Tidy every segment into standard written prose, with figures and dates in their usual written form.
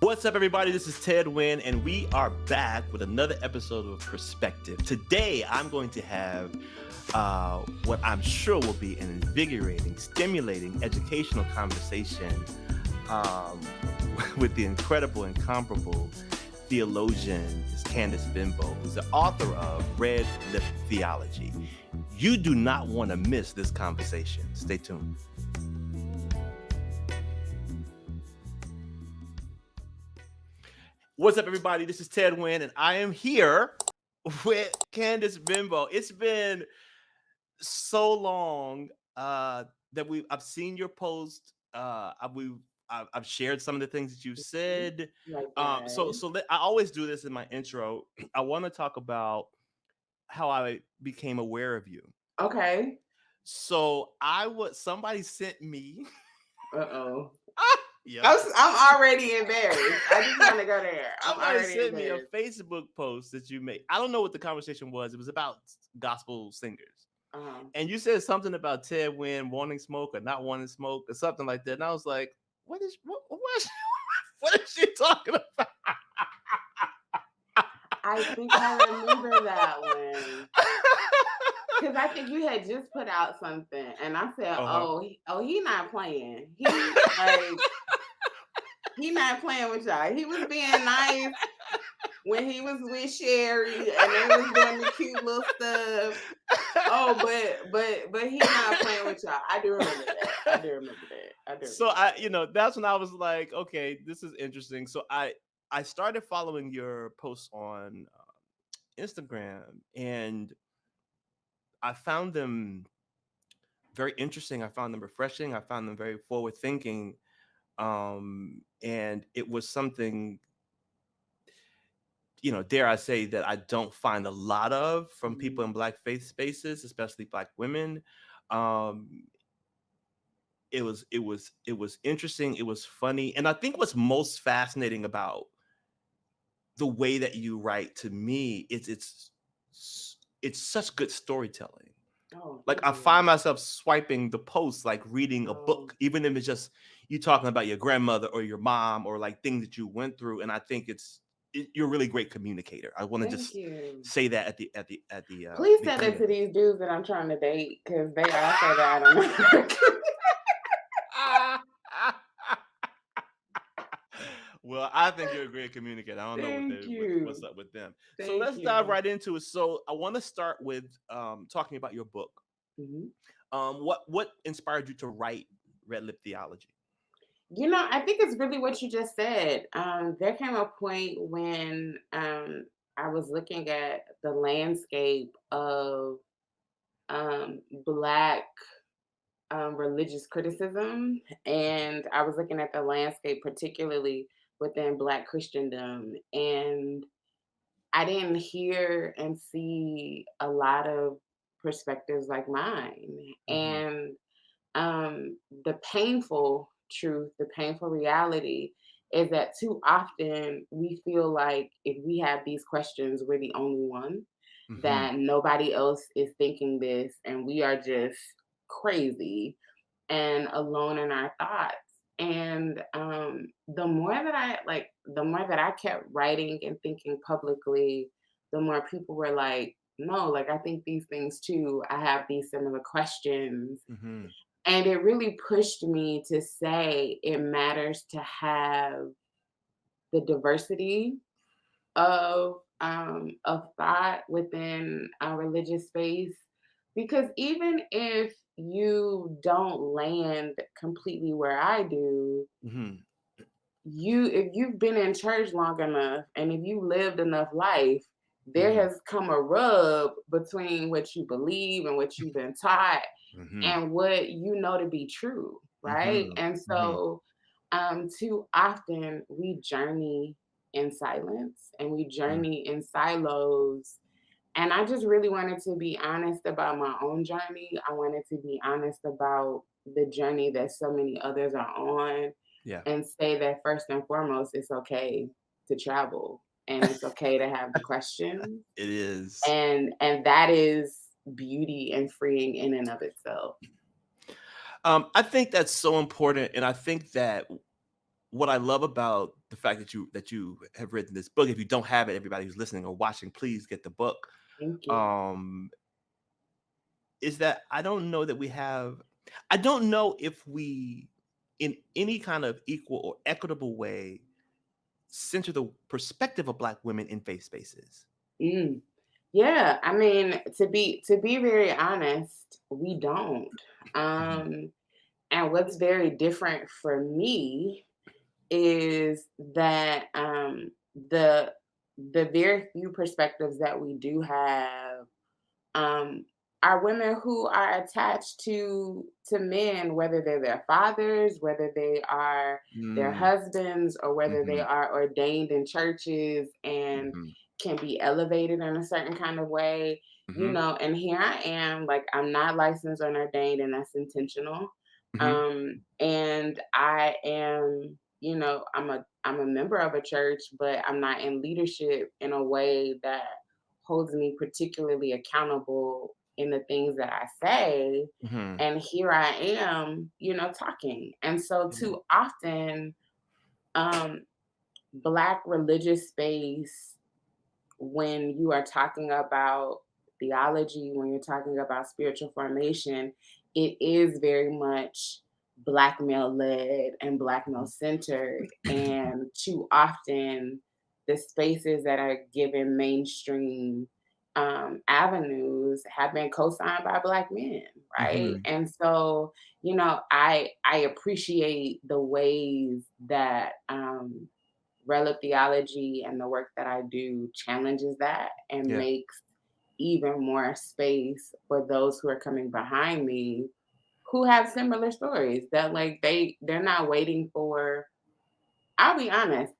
What's up, everybody? This is Ted Wynn, and we are back with another episode of Perspective. Today, I'm going to have what I'm sure will be an invigorating, stimulating, educational conversation with the incredible, incomparable theologian, Candice Benbow, who's the author of Red Lip Theology. You do not want to miss this conversation. Stay tuned. What's up, everybody? This is Ted Wynn, and I am here with Candice Benbow. It's been so long that I've seen your post. I've shared some of the things that you've said. I always do this in my intro. I want to talk about how I became aware of you. Okay. So somebody sent me. Yeah. I'm already embarrassed. I just want to go there. Somebody sent me a Facebook post that you made. I don't know what the conversation was. It was about gospel singers. And you said something about Ted Wynn wanting smoke or not wanting smoke or something like that. And I was like, what is she talking about? I think I remember that one. Because I think you had just put out something. And I said, he not playing. He not playing with y'all. He was being nice when he was with Sherry and they was doing the cute little stuff. But he not playing with y'all. I do remember that. So that's when I was like, okay, this is interesting. So I started following your posts on Instagram, and I found them very interesting. I found them refreshing. I found them very forward thinking. And it was something, dare I say, that I don't find a lot of from people in Black faith spaces, especially Black women. It was interesting. It was funny. And I think what's most fascinating about the way that you write, to me, it's such good storytelling. I find myself swiping the posts, like reading a book, even if it's just you talking about your grandmother or your mom or like things that you went through. And I think you're a really great communicator. I want to just say that at the please send it to these dudes that I'm trying to date, because they all say that I don't know. Well, I think you're a great communicator. I don't know what's up with them. So let's dive right into it. So I want to start with talking about your book. What inspired you to write Red Lip Theology? I think it's really what you just said. There came a point when I was looking at the landscape of Black religious criticism, and I was looking at the landscape particularly within Black Christendom, and I didn't hear and see a lot of perspectives like mine. And the painful truth, the painful reality is that too often we feel like if we have these questions, we're the only one, that nobody else is thinking this, and we are just crazy and alone in our thoughts. And the more that I kept writing and thinking publicly, the more people were like, no, like, I think these things too. I have these similar questions. And it really pushed me to say it matters to have the diversity of thought within a religious space. Because even if you don't land completely where I do, if you've been in church long enough and if you lived enough life, there has come a rub between what you believe and what you've been taught and what you know to be true, right? And so too often we journey in silence and we journey in silos. And I just really wanted to be honest about my own journey. I wanted to be honest about the journey that so many others are on. And say that first and foremost, it's okay to travel and it's okay to have the questions. It is. And that is beauty and freeing in and of itself. I think that's so important. And I think that what I love about the fact that you have written this book, if you don't have it, everybody who's listening or watching, please get the book. Thank you. Um, is that I don't know if we, in any kind of equal or equitable way, center the perspective of Black women in faith spaces. Mm. Yeah, I mean, to be very honest, we don't. Mhm, Um, and what's very different for me is that the the very few perspectives that we do have um, are women who are attached to men, whether they're their fathers, whether they are their mm, husbands, or whether they mhm, are ordained in churches and mhm, can be elevated in a certain kind of way, mhm, and here I am, like I'm not licensed or ordained, and that's intentional. mhm, And I am, I'm a member of a church, but I'm not in leadership in a way that holds me particularly accountable in the things that I say. mhm, And here I am, talking. And so mhm, too often, um, Black religious space, when you are talking about theology, when you're talking about spiritual formation, it is very much Black male led and Black male centered. And too often, the spaces that are given mainstream avenues have been co-signed by Black men, right? mhm, And so, I appreciate the ways that Rel theology and the work that I do challenges that and yeah, makes even more space for those who are coming behind me who have similar stories that like they're not waiting for. I'll be honest,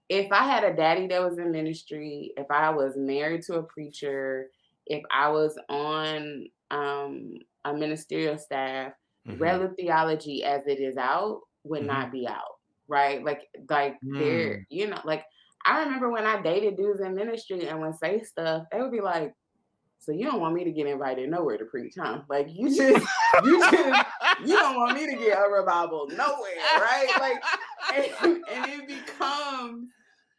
if I had a daddy that was in ministry, if I was married to a preacher, if I was on a ministerial staff, mhm, relative theology as it is out would mhm, not be out, right? Like there, mm. like I remember when I dated dudes in ministry and would say stuff, they would be like, so you don't want me to get invited nowhere to preach, huh? Like you don't want me to get a revival nowhere, right? Like and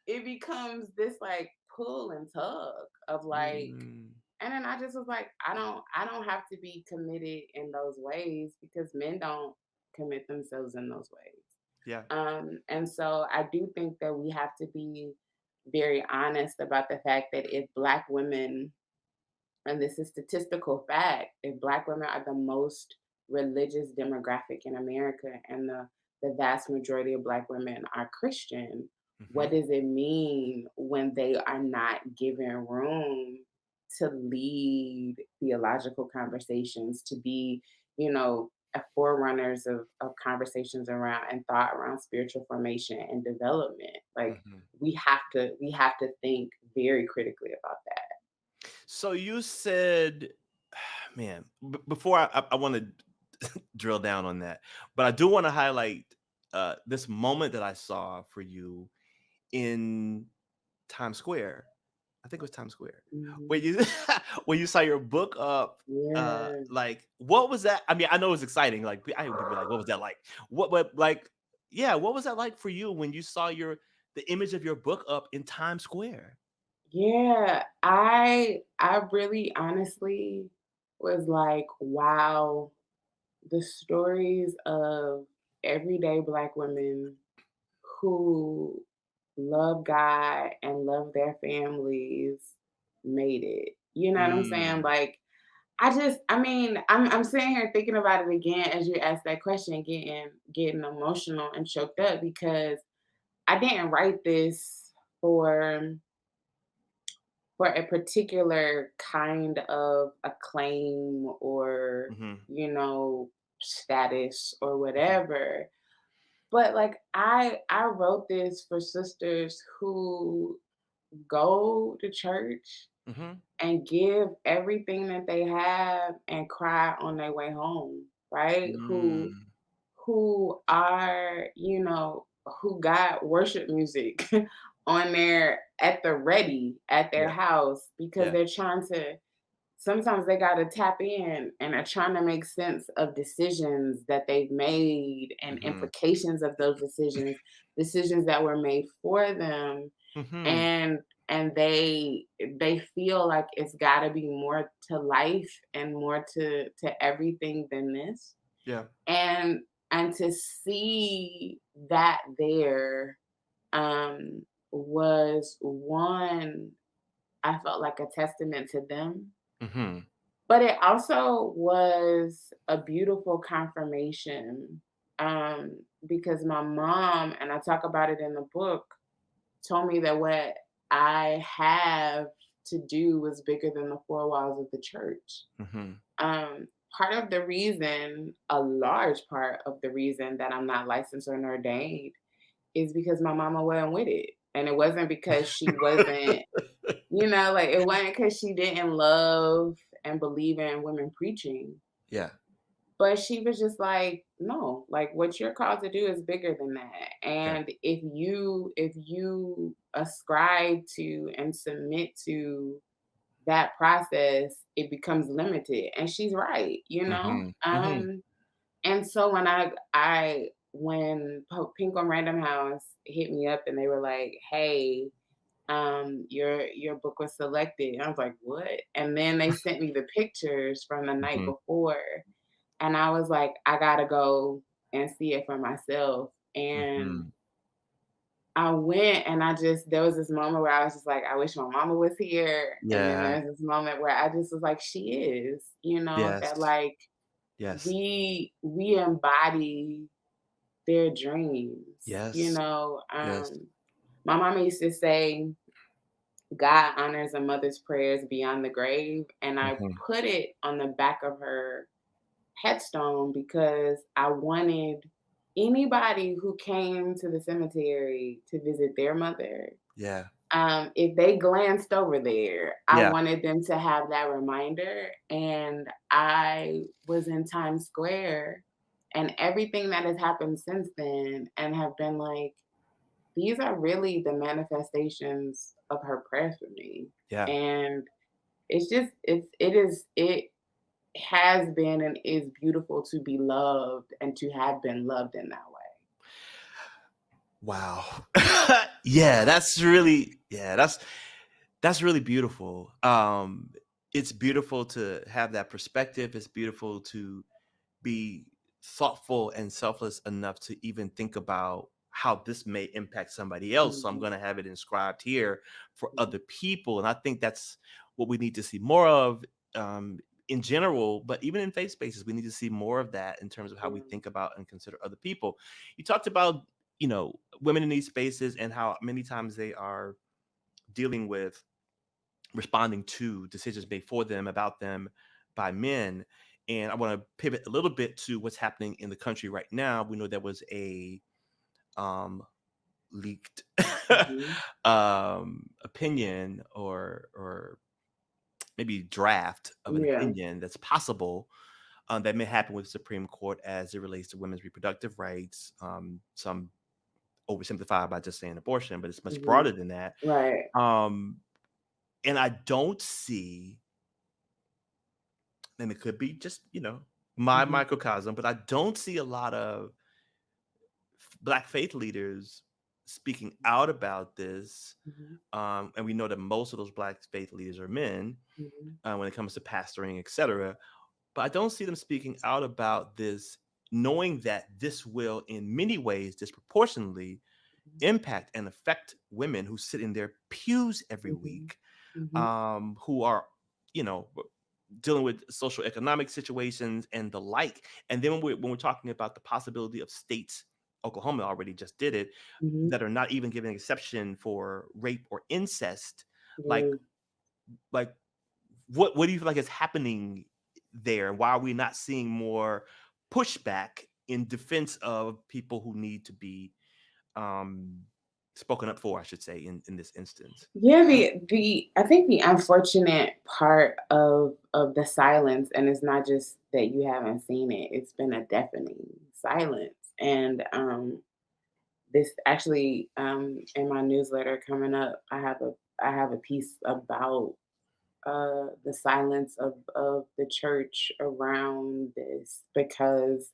it becomes this like pull and tug of like, Mm, and then I just was like, I don't have to be committed in those ways because men don't commit themselves in those ways. yeah, And so I do think that we have to be very honest about the fact that if Black women, and this is statistical fact, if Black women are the most religious demographic in America and the vast majority of Black women are Christian, what mhm, does it mean when they are not given room to lead theological conversations, to be, a forerunners of conversations around and thought around spiritual formation and development? Like mhm. we have to think very critically about that. So you said, man, before I want to drill down on that, but I do want to highlight this moment that I saw for you in Times Square. I think it was Times Square, where Mhm. you when you saw your book up. Yeah. Like, what was that? I mean, I know it was exciting. Like, I know people were like, what was that like? What, but like, yeah, what was that like for you when you saw the image of your book up in Times Square? Yeah, I really honestly was like, wow, the stories of everyday Black women who love God and love their families made it. You know what I'm saying? Mm, Like I mean, I'm sitting here thinking about it again as you ask that question, getting emotional and choked up because I didn't write this for for a particular kind of acclaim or, mhm, status or mhm, whatever. But like I wrote this for sisters who go to church mhm. and give everything that they have and cry on their way home, right? Mm, Who are, who got worship music on their at the ready at their yeah, house because yeah. they're trying to sometimes they gotta tap in and are trying to make sense of decisions that they've made and Mhm. implications of those decisions, decisions that were made for them, Mhm. and they feel like it's gotta be more to life and more to everything than this. Yeah. And to see that there, um, was one, I felt like a testament to them, Mhm. but it also was a beautiful confirmation, because my mom, and I talk about it in the book, told me that what I have to do was bigger than the four walls of the church. Mhm. Part of the reason, a large part of the reason that I'm not licensed or ordained is because my mama wasn't with it. And it wasn't because she wasn't, like it wasn't because she didn't love and believe in women preaching. Yeah. But she was just like, no, like what you're called to do is bigger than that. Yeah. And if you ascribe to and submit to that process, it becomes limited. And she's right, you know? Mhm. Mhm. And so when Pink on Random House hit me up and they were like, "Hey, your book was selected," and I was like, "What?" And then they sent me the pictures from the night Mhm. before, and I was like, "I gotta go and see it for myself." And Mhm. I went and there was this moment where I was just like, "I wish my mama was here." And then Yeah. there's this moment where I just was like, "She is," that Yes. like Yes. we embody their dreams. Yes. Yes. My mama used to say, God honors a mother's prayers beyond the grave. And I Mhm. put it on the back of her headstone because I wanted anybody who came to the cemetery to visit their mother, Yeah. if they glanced over there, I Yeah. wanted them to have that reminder. And I was in Times Square, and everything that has happened since then, and have been like, these are really the manifestations of her prayers for me. Yeah. And it has been and is beautiful to be loved and to have been loved in that way. Wow. Yeah, that's really beautiful. It's beautiful to have that perspective. It's beautiful to be thoughtful and selfless enough to even think about how this may impact somebody else. So I'm Mhm, going to have it inscribed here for mhm, other people. And I think that's what we need to see more of, um, in general, but even in faith spaces, we need to see more of that in terms of how we yeah, think about and consider other people. You talked about, women in these spaces and how many times they are dealing with responding to decisions made for them, about them, by men. And I want to pivot a little bit to what's happening in the country right now. We know there was a um, leaked mhm, opinion, or maybe draft of an yeah, opinion that's possible, that may happen with the Supreme Court as it relates to women's reproductive rights. Some oversimplified by just saying abortion, but it's much mhm, broader than that. right, Um, and I don't see, and it could be just, my mhm, microcosm, but I don't see a lot of Black faith leaders speaking out about this. mhm, And we know that most of those Black faith leaders are men, mhm, when it comes to pastoring, etc. But I don't see them speaking out about this, knowing that this will, in many ways, disproportionately impact and affect women who sit in their pews every mhm, week, mhm, who are, you know, dealing with social economic situations and the like. And then when we're talking about the possibility of states, Oklahoma already just did it, mhm, that are not even giving an exception for rape or incest, like yeah. like what do you feel like is happening there? Why are we not seeing more pushback in defense of people who need to be, um, spoken up for, I should say, in this instance? Yeah, the I think the unfortunate part of the silence, and it's not just that you haven't seen it, it's been a deafening silence. And this actually, in my newsletter coming up, I have a piece about the silence of the church around this because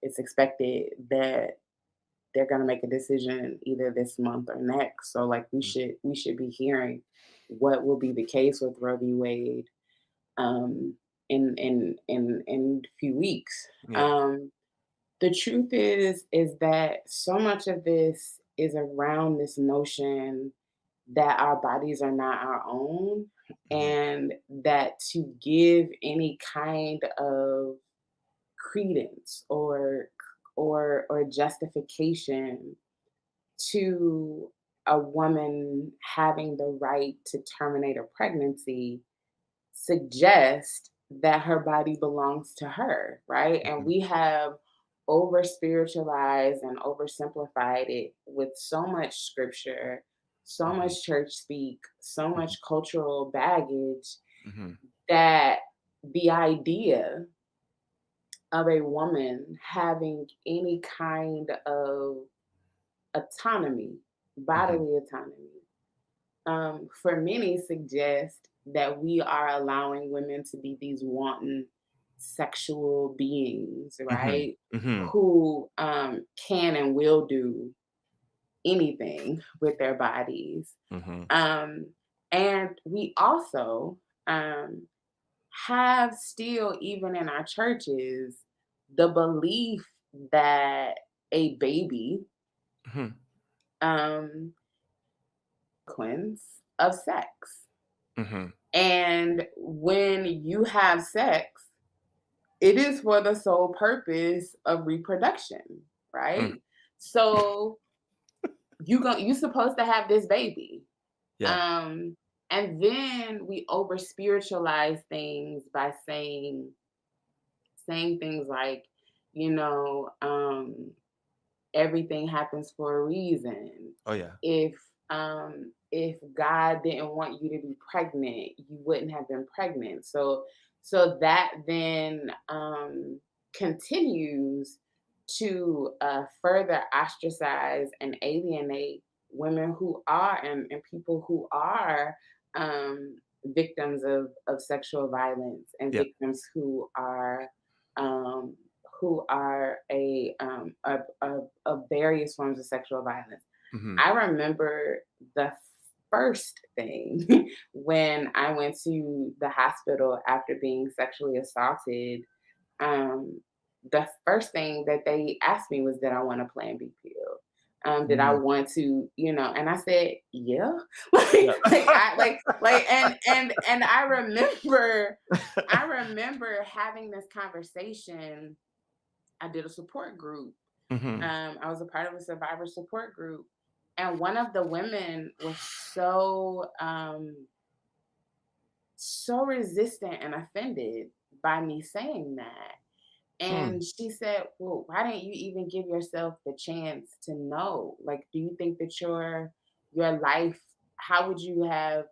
it's expected that they're going to make a decision either this month or next. So like we should be hearing what will be the case with Roe v. Wade um, in a few weeks. Yeah. The truth is that so much of this is around this notion that our bodies are not our own, Mhm. and that to give any kind of credence or justification to a woman having the right to terminate a pregnancy suggest that her body belongs to her, right? And Mhm. we have over spiritualized and oversimplified it with so much scripture, so Mhm. much church speak, so Mhm. much cultural baggage Mhm. that the idea of a woman having any kind of autonomy, Mhm. bodily autonomy, for many suggest that we are allowing women to be these wanton sexual beings, Mhm. right? Mhm. Who can and will do anything with their bodies. Mhm. Um, and we also um, have still, even in our churches, the belief that a baby Mhm. um, consequence of sex. Mhm. And when you have sex, it is for the sole purpose of reproduction, Mm. right? So you're supposed to have this baby. Yeah. Um, and then we over spiritualize things by saying things like, you know, everything happens for a reason. Oh, yeah. If God didn't want you to be pregnant, you wouldn't have been pregnant. So that then continues to further ostracize and alienate women who are and people who are victims of sexual violence and Yeah. victims um, who are of various forms of sexual violence. Mhm. I remember the first thing when I went to the hospital after being sexually assaulted. Um, the first thing that they asked me was, "Did I want a Plan B pill? Did I Mhm. want to, And I said, "Yeah." Yeah. And I remember having this conversation. I did a support group. Mhm. I was a part of a survivor support group, and one of the women was so resistant and offended by me saying that. Hmm. And she said, "Well, why didn't you even give yourself the chance to know? Like, do you think that your life, how would you have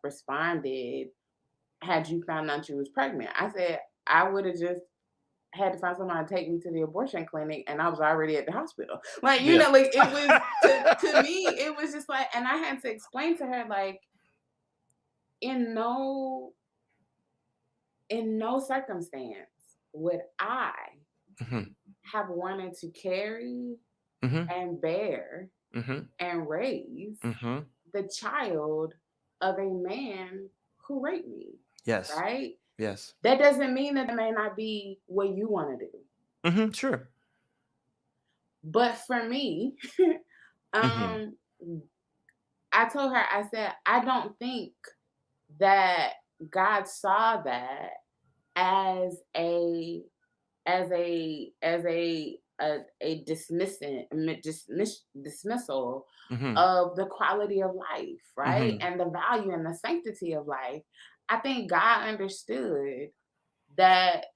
responded had you found out you was pregnant?" I said, "I would have just had to find someone to take me to the abortion clinic, and I was already at the hospital." Like, Yeah. like it was to me, it was just like, and I had to explain to her, like, in no in no circumstance would I Mhm. have wanted to carry Mhm. and bear Mhm. and raise Mhm. the child of a man who raped me, Yes. right? Yes. That doesn't mean that it may not be what you want to do. Mhm. Sure. But for me, Mhm. um, I told her, I said, I don't think that God saw that as a dismissal Mhm. of the quality of life, right? Mhm. And the value and the sanctity of life. I think God understood that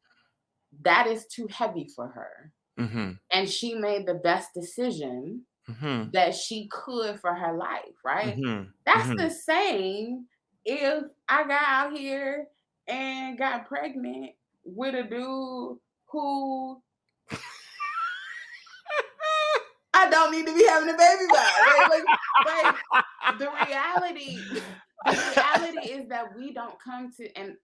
that is too heavy for her. Mhm. And she made the best decision Mhm. that she could for her life, right? Mhm. That's the Mhm. same if I got out here and got pregnant with a dude who I don't need to be having a baby by, right? The reality, the reality is that we don't come to, and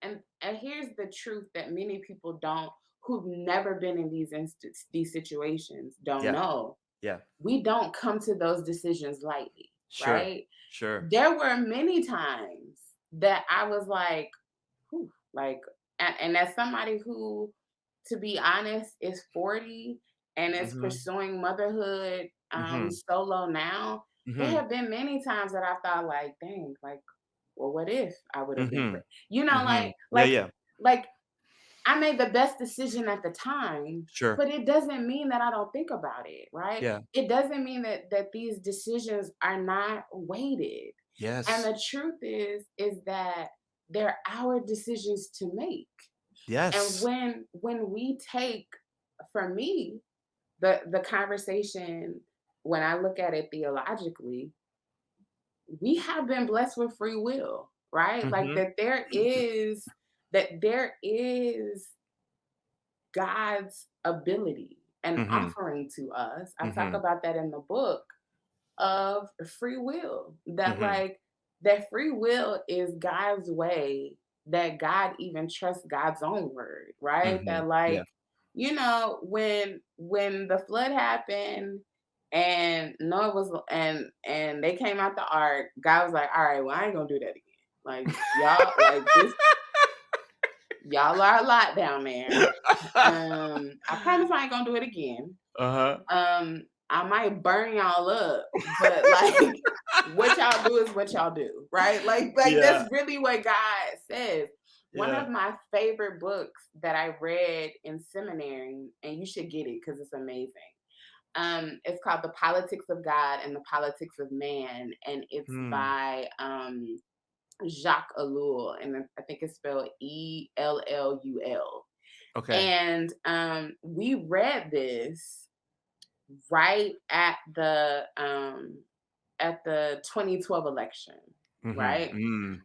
here's the truth that many people don't, who've never been in these situations, don't Yeah. know. Yeah. We don't come to those decisions lightly, Sure. right? Sure. There were many times that I was like, whew, like, and as somebody who, to be honest, is 40 and is Mhm. pursuing motherhood Mhm. solo now, there Mhm. have been many times that I thought like, dang, like, well, what if I would have been, Mhm. you know, Mhm. Yeah, yeah. like I made the best decision at the time, Sure. but it doesn't mean that I don't think about it, right? Yeah. It doesn't mean that these decisions are not weighted. And Yes. the truth is that they're our decisions to make. And Yes. when we take, for me, the conversation, when I look at it theologically, we have been blessed with free will, right? Like Mhm. that there is God's ability and Mhm. offering to us. I talk Mhm. about that in the book of free will. That Mhm. like that free will is God's way, that God even trusts God's own word, right? Mhm. That Yeah. like, when the flood happened and Noah was and they came out the ark, God was like, all right, well, I ain't gonna do that again. Like y'all are a lot down there. I promise I ain't gonna do it again. Uh-huh. I might burn y'all up, but like what y'all do is what y'all do, right? Like Yeah. that's really what God says. One Yeah. of my favorite books that I read in seminary, and you should get it because it's amazing. It's called The Politics of God and the Politics of Man, and it's Hmm. by Jacques Ellul, and I think it's spelled Ellul. Okay. And we read this right at the 2012 election, Mhm. right? Mm.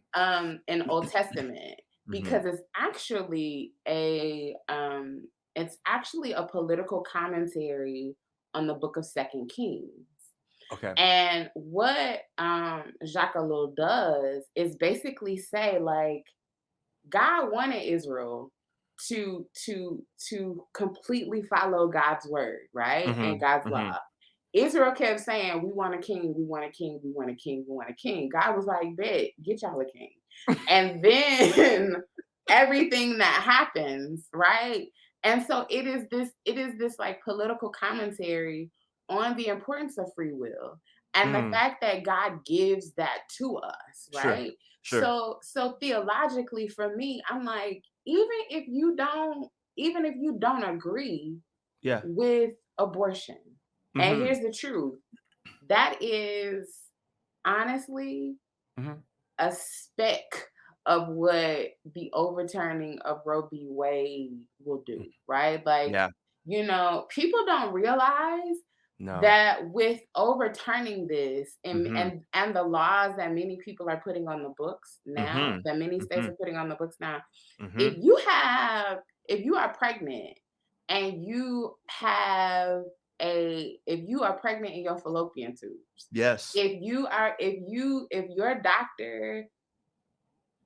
In Old Testament, Mhm. because it's actually a political commentary on the book of Second Kings. Okay. And what Jacques Ellul does is basically say like God wanted Israel to completely follow God's word, right? And Mhm. God's law. Mhm. Israel kept saying, we want a king, we want a king, we want a king, we want a king. God was like, bet, get y'all a king. And then everything that happens, right? And so it is this like political commentary on the importance of free will and the Mm. fact that God gives that to us, Sure. right? Sure. So theologically for me, I'm like, even if you don't agree Yeah. with abortion, and Mhm. here's the truth, that is honestly Mhm. a speck of what the overturning of Roe v. Wade will do, right? Like, Yeah. people don't realize No. that with overturning this Mhm. and the laws that many people are putting on the books now, Mhm. that many states Mhm. are putting on the books now, if Mhm. you have if you are pregnant and if you are pregnant in your fallopian tubes, Yes. if your doctor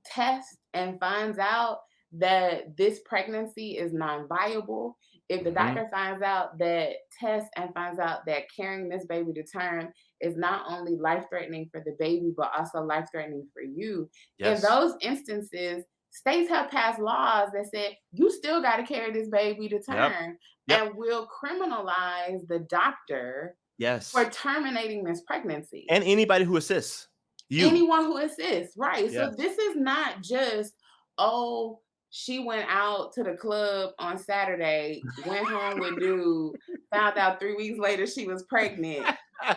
tests and finds out that this pregnancy is non-viable, if the Mhm. doctor finds out that tests and finds out that carrying this baby to term is not only life-threatening for the baby but also life-threatening for you, in Yes. those instances, states have passed laws that said you still got to carry this baby to Yep. term Yep. and will criminalize the doctor for Yes. terminating this pregnancy. And anybody who assists you. Anyone who assists, right? So Yes. this is not just, oh, she went out to the club on Saturday, went home with dude, found out 3 weeks later she was pregnant,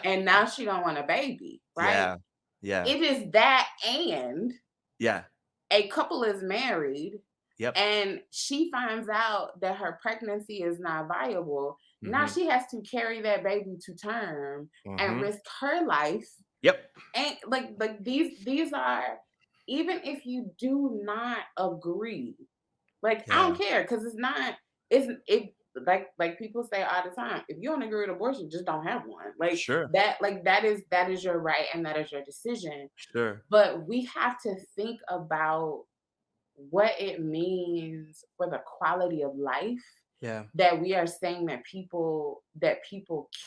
and now she don't want a baby, right? Yeah. Yeah. It is that, and Yeah. a couple is married Yep. and she finds out that her pregnancy is not viable. Now Mhm. she has to carry that baby to term and Mhm. risk her life. Yep. And like these are, even if you do not agree, like I Yeah. don't care, because it's not, it's it. like people say all the time, if you don't agree with abortion, just don't have one. Sure. That is your right and that is your decision. Sure. But we have to think about what it means for the quality of life Yeah. that we are saying that people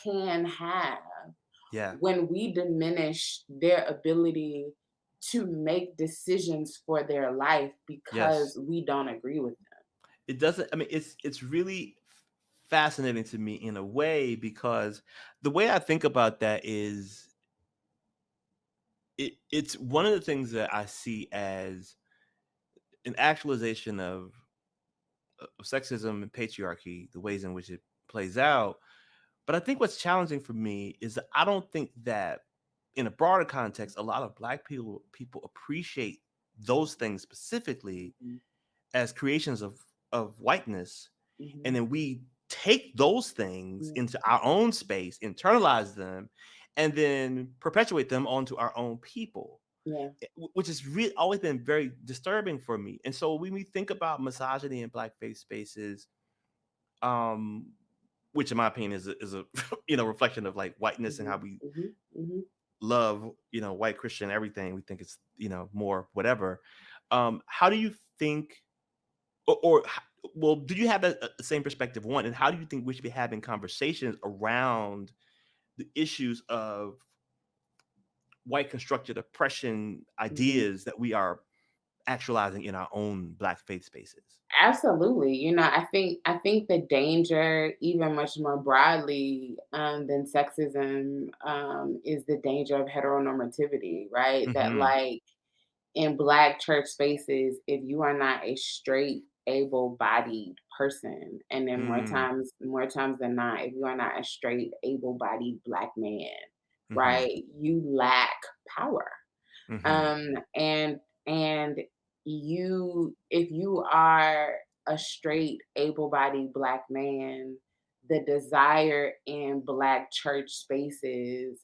can have Yeah. when we diminish their ability to make decisions for their life Yes. because we don't agree with them. It doesn't, I mean, it's really fascinating to me in a way, because the way I think about that is it's one of the things that I see as an actualization of sexism and patriarchy, the ways in which it plays out. But I think what's challenging for me is that I don't think that in a broader context, a lot of black people appreciate those things specifically Mhm, as creations of whiteness, and mhm, then we take those things yeah, into our own space, internalize them, and then perpetuate them onto our own people, yeah, which has really always been very disturbing for me. And so when we think about misogyny in blackface spaces, um, which in my opinion is a reflection of like whiteness and mhm, how we mhm, mhm, love, white Christian everything. We think it's, more whatever. How do you think, well, do you have that same perspective, one, and how do you think we should be having conversations around the issues of white constructed oppression mhm. ideas that we are actualizing in our own black faith spaces? Absolutely. I think the danger, even much more broadly than sexism, is the danger of heteronormativity, right? That Mhm. like in black church spaces, if you are not a straight, able-bodied person, and then Mm. more times than not, if you are not a straight, able-bodied black man, Mhm. right, you lack power. Mhm. Um, and you, if you are a straight, able-bodied black man, the desire in black church spaces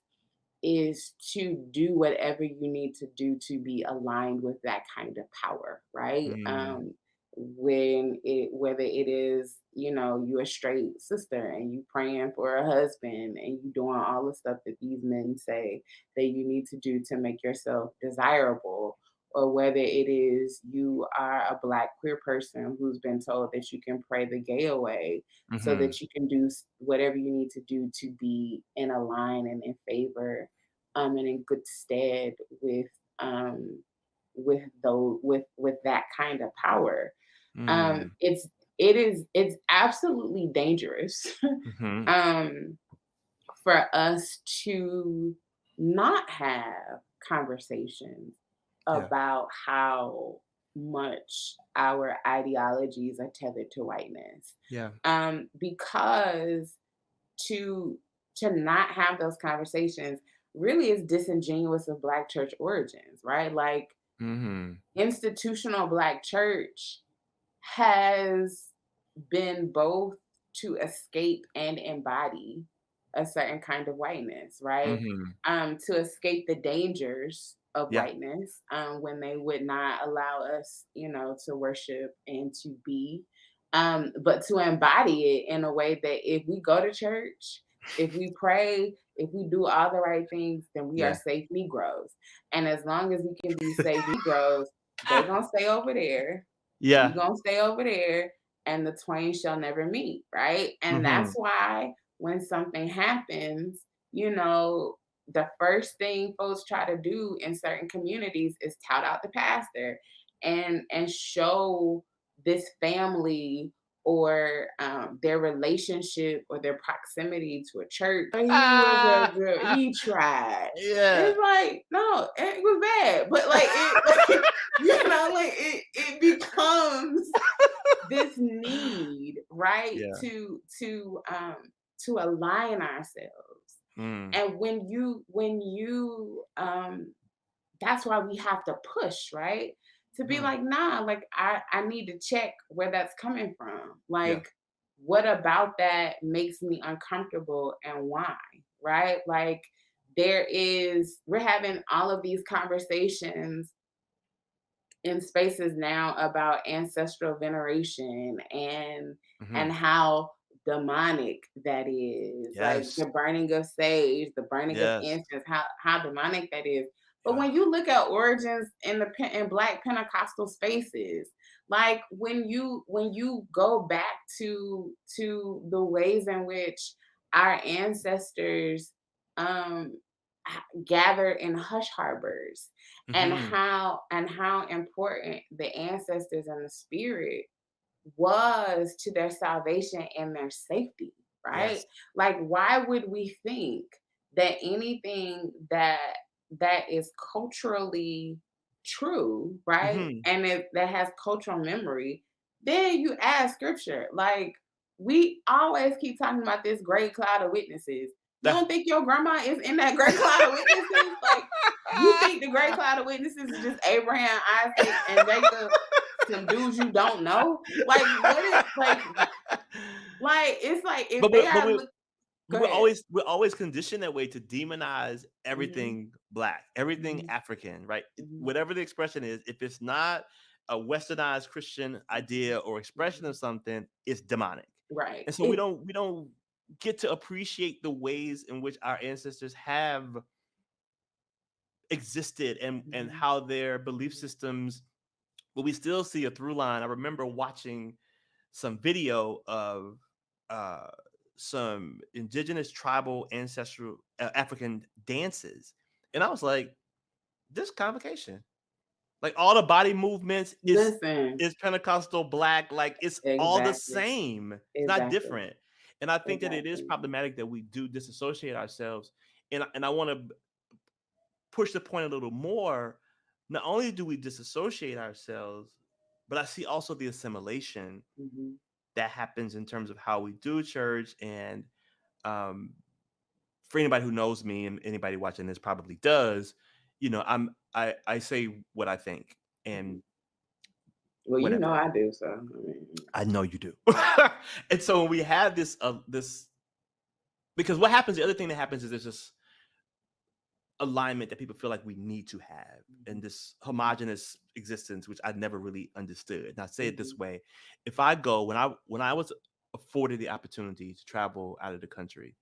is to do whatever you need to do to be aligned with that kind of power, right? Mm. When it whether it is, you a straight sister and you praying for a husband and you doing all the stuff that these men say that you need to do to make yourself desirable, or whether it is you are a black queer person who's been told that you can pray the gay away so Mhm. that you can do whatever you need to do to be in a line and in favor, and in good stead um, with that kind of power. Mm. It's absolutely dangerous Mhm. um, for us to not have conversations Yeah. about how much our ideologies are tethered to whiteness, Yeah. because to not have those conversations really is disingenuous of black church origins, right? Like Mhm. institutional black church has been both to escape and embody a certain kind of whiteness, right? Mhm. To escape the dangers of Yeah. whiteness, when they would not allow us, to worship and to be, but to embody it in a way that if we go to church, if we pray, if we do all the right things, then we are Yeah. safe Negroes. And as long as we can be safe Negroes, they gonna stay over there, we Yeah. gonna stay over there, and the twain shall never meet, right? And that's Mhm. why when something happens, the first thing folks try to do in certain communities is tout out the pastor and show this family or their relationship or their proximity to a church. He was a Ah! good, he tried. And Yeah. it's like, no, it was bad. But like it like like it becomes this need, right, Yeah. to align ourselves. Mm. And when you that's why we have to push, right? To be Mhm. like, nah, like I need to check where that's coming from. Yeah. Like, what about that makes me uncomfortable and why? Right? Like we're having all of these conversations in spaces now about ancestral veneration and Mhm. how demonic that is. Like Yes. the burning of sage, the burning of Yes. incense, how demonic that is. But Yeah. when you look at origins in in Black Pentecostal spaces, like when you go back to the ways in which our ancestors um gathered in hush harbors, Mhm. and how important the ancestors and the spirit was to their salvation and their safety, right? Yes. Like, why would we think that anything that is culturally true, right, Mhm. and that has cultural memory, then you add scripture. Like, we always keep talking about this great cloud of witnesses. You don't think your grandma is in that great cloud of witnesses? Like, you think the great cloud of witnesses is just Abraham, Isaac, and Jacob, some dudes you don't know? Like, what is like it's like if But they we but are we look but go ahead. we're always conditioned that way to demonize Mhm, everything Black, everything mhm, African, right? mhm, Whatever the expression is, if it's not a westernized Christian idea or expression of mhm. something, it's demonic. Right. And so we don't get to appreciate the ways in which our ancestors have existed and Mhm, how their belief mhm, systems, but we still see a through line. I remember watching some video of uh, some indigenous tribal ancestral African dances, and I was like, "This convocation, like all the body movements listen. is Pentecostal Black, like it's all the Exactly. same. It's not Exactly. different." And I think that it is Exactly. problematic that we do disassociate ourselves. And I want to push the point a little more. Not only do we disassociate ourselves, but I see also the assimilation Mhm, that happens in terms of how we do church. And um, for anybody who knows me and anybody watching this probably does, I say what I think mhm. and Well, you know whatever. I do, so I mean, I know you do. And so when we have this, because what happens, the other thing that happens is there's this alignment that people feel like we need to have and mhm, this homogenous existence, which I never really understood. And I say it this mhm, way: if I go when I was afforded the opportunity to travel out of the country,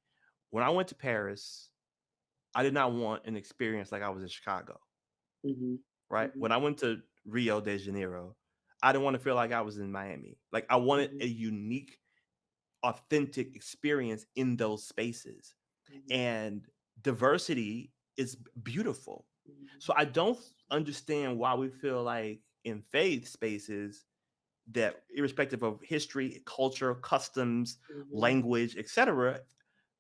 when I went to Paris, I did not want an experience like I was in Chicago, mhm, right? mhm, When I went to Rio de Janeiro, I didn't want to feel like I was in Miami. Like I wanted mhm, a unique, authentic experience in those spaces. mhm, And diversity is beautiful. mhm, So I don't understand why we feel like in faith spaces that irrespective of history, culture, customs, mhm. language, etc.,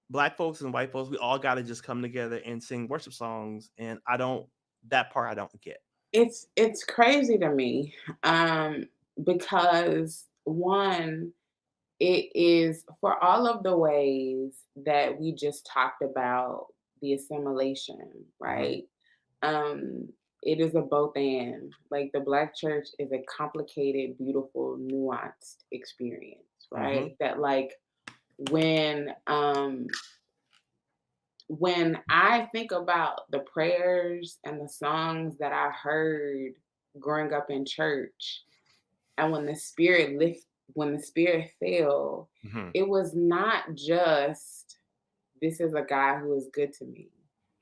black folks and white folks, we all got to just come together and sing worship songs. And I don't, that part I don't get. It's crazy to me, because one, it is for all of the ways that we just talked about the assimilation, Hmm. right? Um, it is a both and. Like the Black church is a complicated, beautiful, nuanced experience, Hmm. right? That like when when I think about the prayers and the songs that I heard growing up in church, and when the spirit fell, Hmm. it was not just this is a guy who is good to me,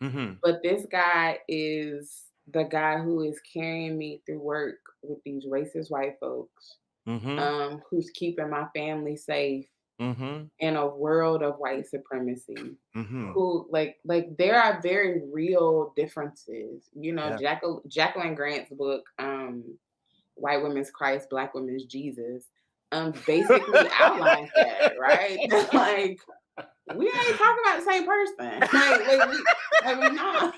Hmm. but this guy is the guy who is carrying me through work with these racist white folks, Hmm. who's keeping my family safe Hmm. in a world of white supremacy. Hmm. Who there are very real differences. You know, Yeah. Jacqueline Grant's book, White Women's Christ, Black Women's Jesus, basically outlines that, right? Like we ain't talking about the same person. We not.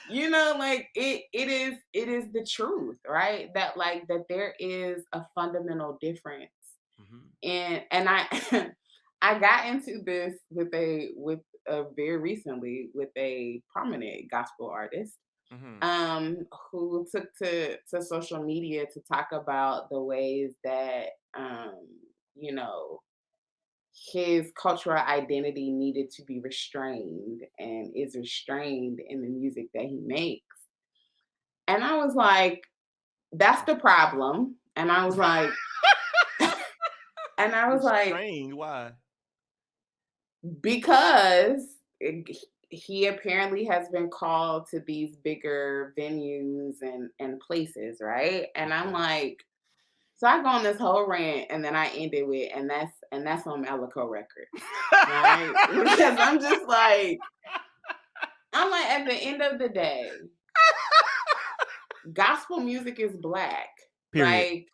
You know, like it is the truth, right? That like that there is a fundamental difference. Hmm. And I I got into this with a very recently with a prominent gospel artist Hmm. who took to social media to talk about the ways that you know his cultural identity needed to be restrained and is restrained in the music that he makes. And I was like, that's the problem. And I was like, and I was like, Restrained. Why? because he apparently has been called to these bigger venues and places, right? And I'm Okay. like, so I go on this whole rant, and then I end it with, and that's on Alico Records, right? Because I'm like, at the end of the day, gospel music is black. Period. Like,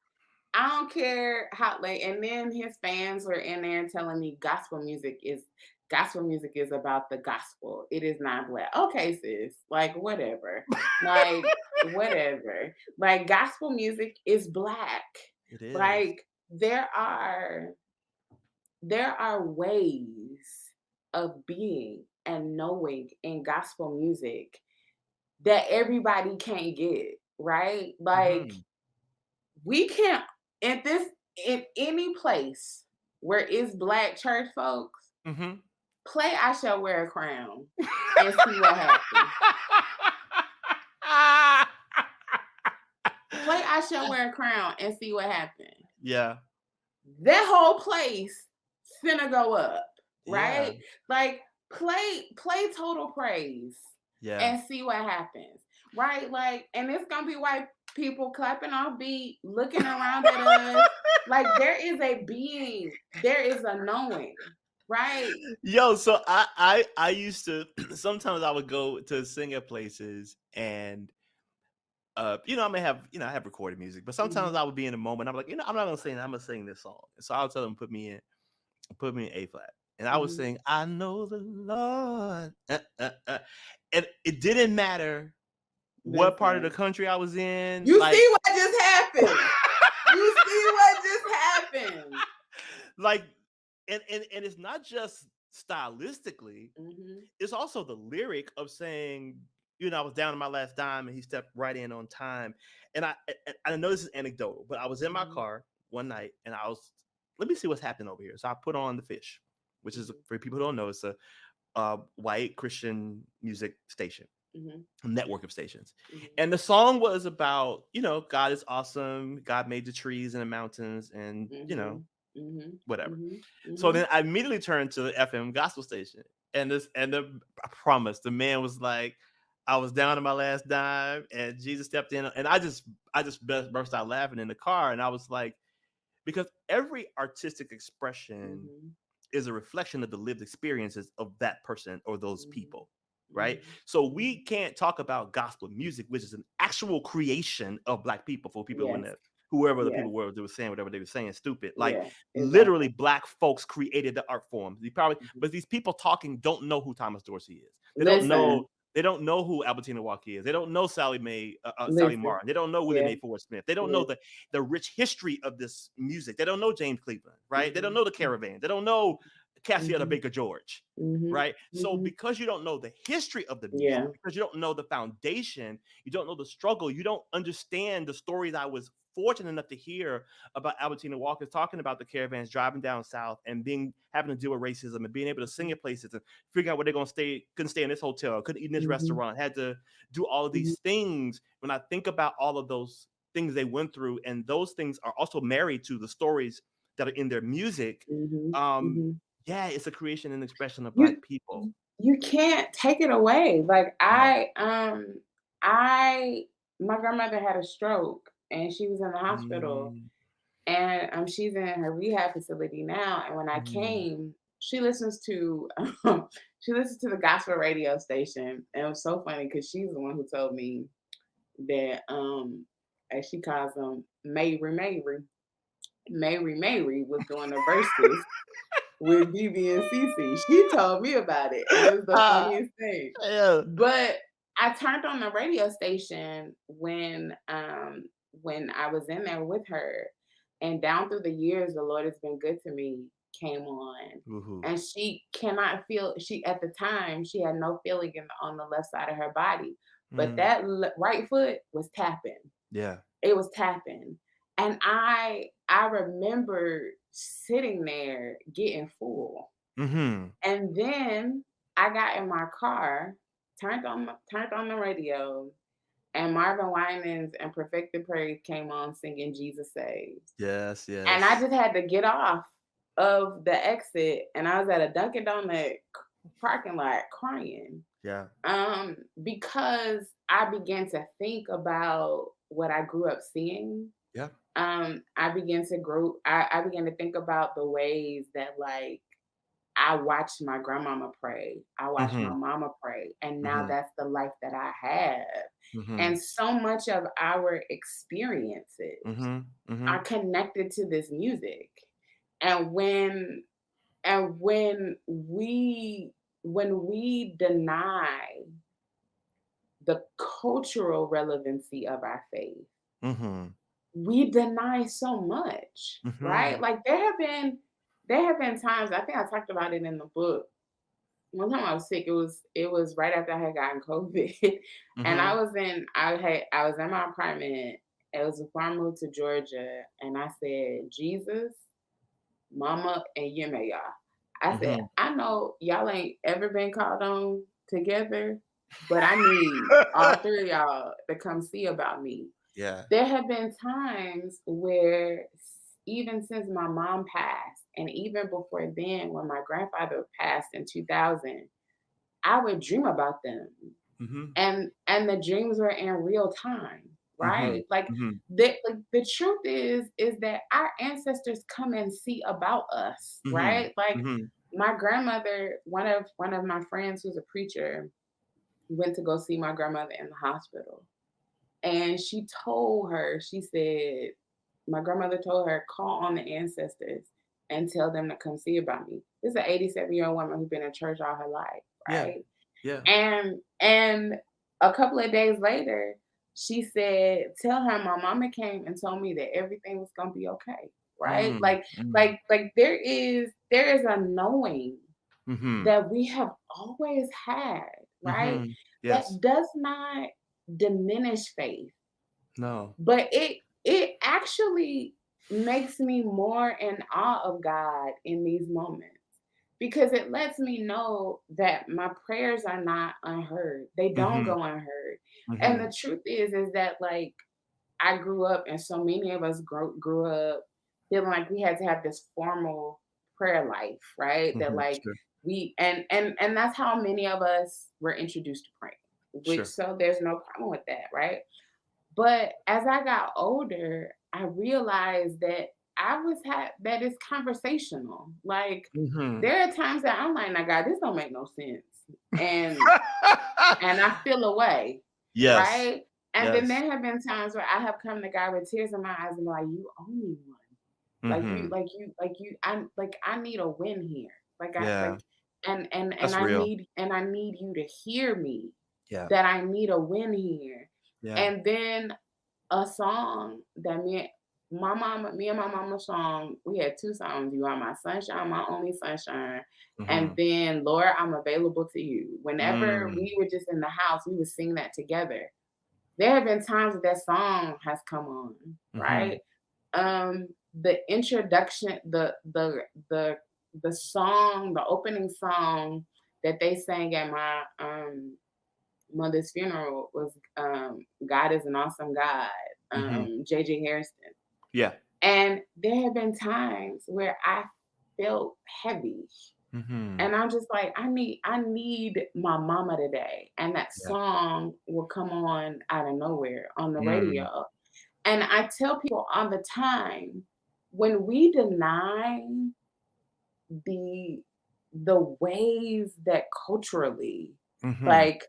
I don't care how, like, and then his fans were in there telling me gospel music is about the gospel. It is not black. Okay, sis. Like, whatever. Like, whatever. Like, gospel music is black. It is. Like, there are ways of being and knowing in gospel music that everybody can't get, right? Like, Mhm. we can't, in any place where it's black church folks, Mhm. play I Shall Wear a Crown and see what happens. Play I Shall Wear a Crown and see what happens. Yeah. That whole place finna go up, Yeah. right? Like, play Total Praise Yeah. and see what happens, right? Like, and it's gonna be white people clapping off beat, looking around at us. Like, there is a knowing, right? Yo, so I used to sometimes I would go to sing at places and I may have, I have recorded music, but sometimes Mhm, I would be in a moment. I'm like, I'm not gonna sing, I'm gonna sing this song. So I'll tell them put me in A flat. And I would mhm. sing, I know the Lord. And it didn't matter what part of the Listen, country I was in. you Like see what just happened. You see what just happened. like and it's not just stylistically, Mhm, it's also the lyric of saying, I was down to my last dime and he stepped right in on time. And I know this is anecdotal, but I was in my mhm, car one night and I was, let me see what's happening over here. So I put on the Fish, which is, mhm, for people who don't know, it's a white Christian music station, mhm, a network of stations. mhm, And the song was about, God is awesome. God made the trees and the mountains and, mhm, mhm, whatever. mhm, So mhm. then I immediately turned to the FM gospel station, and I promise the man was like, I was down to my last dime, and Jesus stepped in, and I just burst out laughing in the car, and I was like, because every artistic expression Mhm, is a reflection of the lived experiences of that person or those mhm, people, right? mhm, So we mhm. can't talk about gospel music, which is an actual creation of black people, for people in Yes, the whoever the yes, people were, they were saying whatever they were saying stupid. Like, yeah, literally exactly. black folks created the art form. You probably, Mhm. but these people talking don't know who Thomas Dorsey is. Listen, They don't know who Albertina Walker is. They don't know Sally listen, Martin. They don't know Willie yeah, Mae Ford Smith. They don't know yeah, the rich history of this music. They don't know James Cleveland, right? They don't mhm, know the Caravan. They don't know Cassietta mhm, Baker George, mhm, right? So mhm, because you don't know the history of the music, yeah, because you don't know the foundation, you don't know the struggle, you don't understand the stories I was fortunate enough to hear about Albertina Walker talking about the caravans driving down south and having to deal with racism and being able to sing mhm, at places and figure out where they're gonna stay, couldn't stay in this hotel, couldn't eat in this mhm, restaurant, had to do all of mhm, these things. When I think about all of those things they went through, and those things are also married to the stories that are in their music. mhm, um mhm. yeah, it's a creation and expression of You black people. you can't take it away. Like, No. I my grandmother had a stroke and she was in the hospital, Mm, and she's in her rehab facility now. And when I mm, came, she listens to she listens to the gospel radio station, and it was so funny because she's the one who told me that, as she calls them, Mary was doing the verses with BB and CC. She told me about it, and it was the ah, funniest thing. yeah. But I turned on the radio station when I was in there with her, and down through the years, the Lord has been good to me. Came on, Woohoo. and she cannot feel. She at the time she had no feeling on the left side of her body, but Mm, that right foot was tapping. yeah. It was tapping. And I remember sitting there getting full. Mm-hmm. And then I got in my car, turned on the radio, and Marvin Winans and Perfected Praise came on singing Jesus Saves. Yes, And I yes. just had to get off. of the exit, and I was at a Dunkin' Donut parking lot crying. Yeah. Because I began to think about what I grew up seeing. Yeah. I began to think about the ways that, like, I watched my grandmama pray, I watched my Mhm. mama pray, and now Mhm. that's the life that I have. Mhm. And so much of our experiences Mhm. are Mhm. connected to this music. And when we deny the cultural relevancy of our faith, Mhm. we deny so much, right? Mhm. Like there have been times, I think I talked about it in the book. One time I was sick, it was right after I had gotten COVID. And Mhm. I was in my apartment. It was before I moved to Georgia, and I said, Jesus, Mama, and Yemaya. I said, Mhm. I know y'all ain't ever been called on together, but I need all three of y'all to come see about me. Yeah. There have been times where, even since my mom passed, and even before then, when my grandfather passed in 2000, I would dream about them, Mhm. and the dreams were in real time, Mhm. right? Like Mhm. the truth is that our ancestors come and see about us, Mhm. right? Like Mhm. my grandmother, one of my friends who's a preacher, went to go see my grandmother in the hospital. And she said, my grandmother told her, call on the ancestors and tell them to come see about me. This is an 87-year-old woman who's been in church all her life, Yeah. right? Yeah. And a couple of days later, she said, tell her my mama came and told me that everything was gonna be okay. Right? Mm. Like, Mm. like there is a knowing Mhm. that we have always had, right? Mhm. That Yes. does not diminish faith, No. but it actually makes me more in awe of God in these moments, because it lets me know that my prayers are not unheard. They don't Mhm. go unheard. And Mhm. the truth is that, like, I grew up, and so many of us grew up feeling like we had to have this formal prayer life, right? That, Mhm. like, Sure. we and that's how many of us were introduced to praying, which, Sure. so there's no problem with that, right? But as I got older, I realized that that it's conversational. Like, Mhm. there are times that I'm like, "Now, God, this don't make no sense," and and I feel away, Yes. right? And then Yes. there have been times where I have come to God with tears in my eyes and be like, "You owe me one. Mhm. I need a win here. Like I Yeah. like, and That's I real. need you to hear me. Yeah. That I need a win here." Yeah. And then a song that me and my mama song, we had two songs. You are my sunshine, my only sunshine. And Mhm. then Lord, I'm available to you. Whenever Mm. we were just in the house, we would sing that together. There have been times that that song has come on, Mhm. right? The introduction, the song, the opening song that they sang at my mother's funeral was God is an Awesome God, Mhm. JJ Harrison. Yeah. And there have been times where I felt heavy. Mhm. And I'm just like, I need my mama today. And that Yeah. song will come on out of nowhere on the Mm. radio. And I tell people all the time, when we deny the ways that culturally, Mhm. like,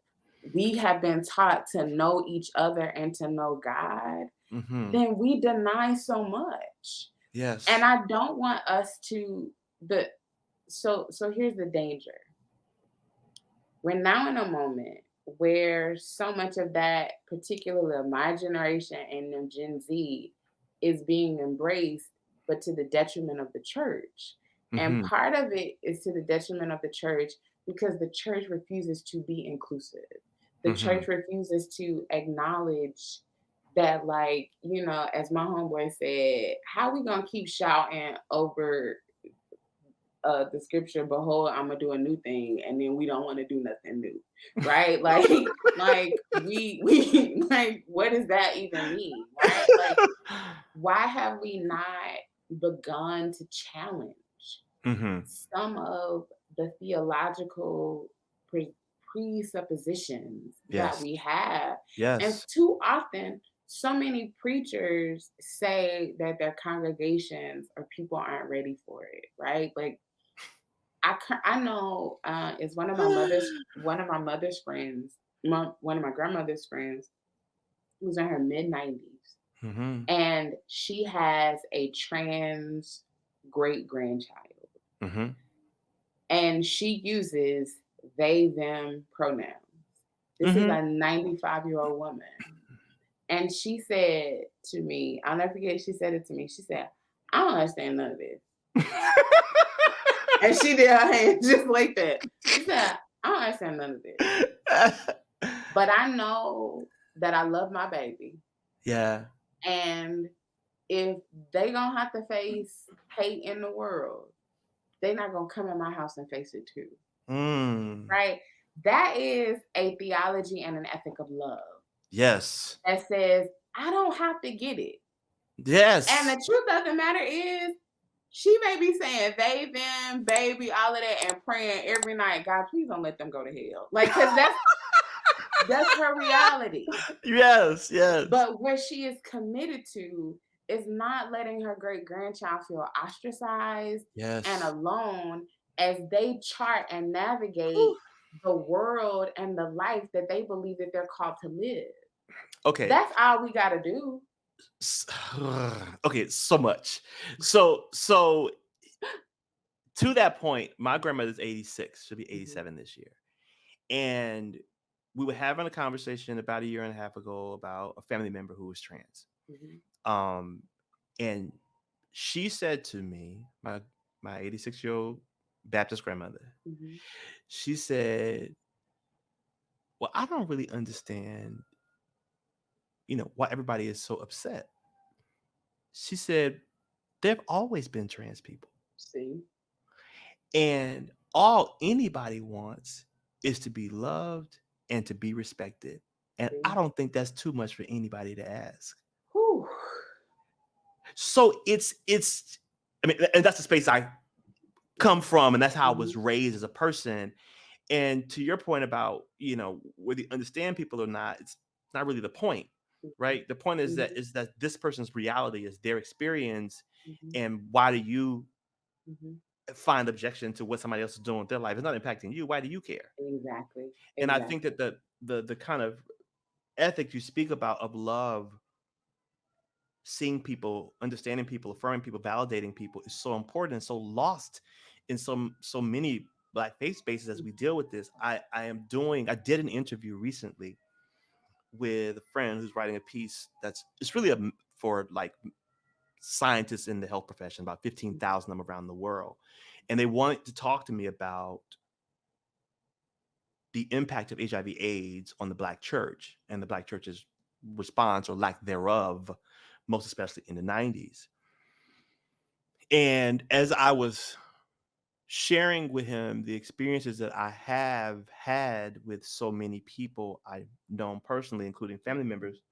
we have been taught to know each other and to know God, Mhm. then we deny so much. And Yes. I don't want us to the so here's the danger. We're now in a moment where so much of that, particularly of my generation and of Gen Z, is being embraced, but to the detriment of the church. And Mhm. part of it is to the detriment of the church because the church refuses to be inclusive. The Mhm. church refuses to acknowledge that, like, as my homeboy said, how we gonna keep shouting over the scripture, behold, I'm gonna do a new thing, and then we don't want to do nothing new, right? Like, like we like, what does that even mean, right? Like, why have we not begun to challenge? Mhm. some of the theological pre- presuppositions that Yes. we have. And Yes. too often, so many preachers say that their congregations or people aren't ready for it, right? Like I know it's one of my mother's friends, one of my grandmother's friends, who's in her mid 90s, Mhm. and she has a trans great grandchild, Mhm. and she uses they them pronouns. This is Mhm. a 95-year-old woman. And she said to me, I'll never forget, she said it to me. She said, I don't understand none of this. And she did her hand just like that. She said, I don't understand none of this. But I know that I love my baby. Yeah. And if they gonna have to face hate in the world, they're not gonna come in my house and face it too. Mm. Right? That is a theology and an ethic of love Yes. that says, I don't have to get it. And Yes. the truth of the matter is, she may be saying they, them, baby, all of that, and praying every night, God, please don't let them go to hell. Like, because that's her reality. Yes, yes. But what she is committed to is not letting her great grandchild feel ostracized and Yes. alone as they chart and navigate Whew. the world and the life that they believe that they're called to live. Okay. That's all we got to do. S okay, so much. So to that point, my grandmother's 86, she'll be Mhm, 87 this year, and we were having a conversation about a year and a half ago about a family member who was trans. mhm, Um, and she said to me, my 86-year-old Baptist grandmother, mhm, she said, "Well, I don't really understand, why everybody is so upset." She said, "There've always been trans people, see, and all anybody wants is to be loved and to be respected. And I see. don't think that's too much for anybody to ask." Whew. So it's I mean, and that's the space I come from, and that's how I was Mhm, raised as a person. And to your point about, whether you understand people or not, it's not really the point, mhm, right? The point is that mhm, this person's reality is their experience, mhm, and why do you mhm. find objection to what somebody else is doing with their life? It's not impacting you. Why do you care? Exactly. And I think that Exactly. the kind of ethic you speak about of love, seeing people, understanding people, affirming people, validating people is so important and so lost in so many Black faith spaces as we deal with this. I did an interview recently with a friend who's writing a piece that's it's really for like scientists in the health profession, about 15,000 of them around the world. And they wanted to talk to me about the impact of HIV AIDS on the Black church and the Black church's response or lack thereof, most especially in the 90s. And as I was sharing with him the experiences that I have had with so many people I've known personally, including family members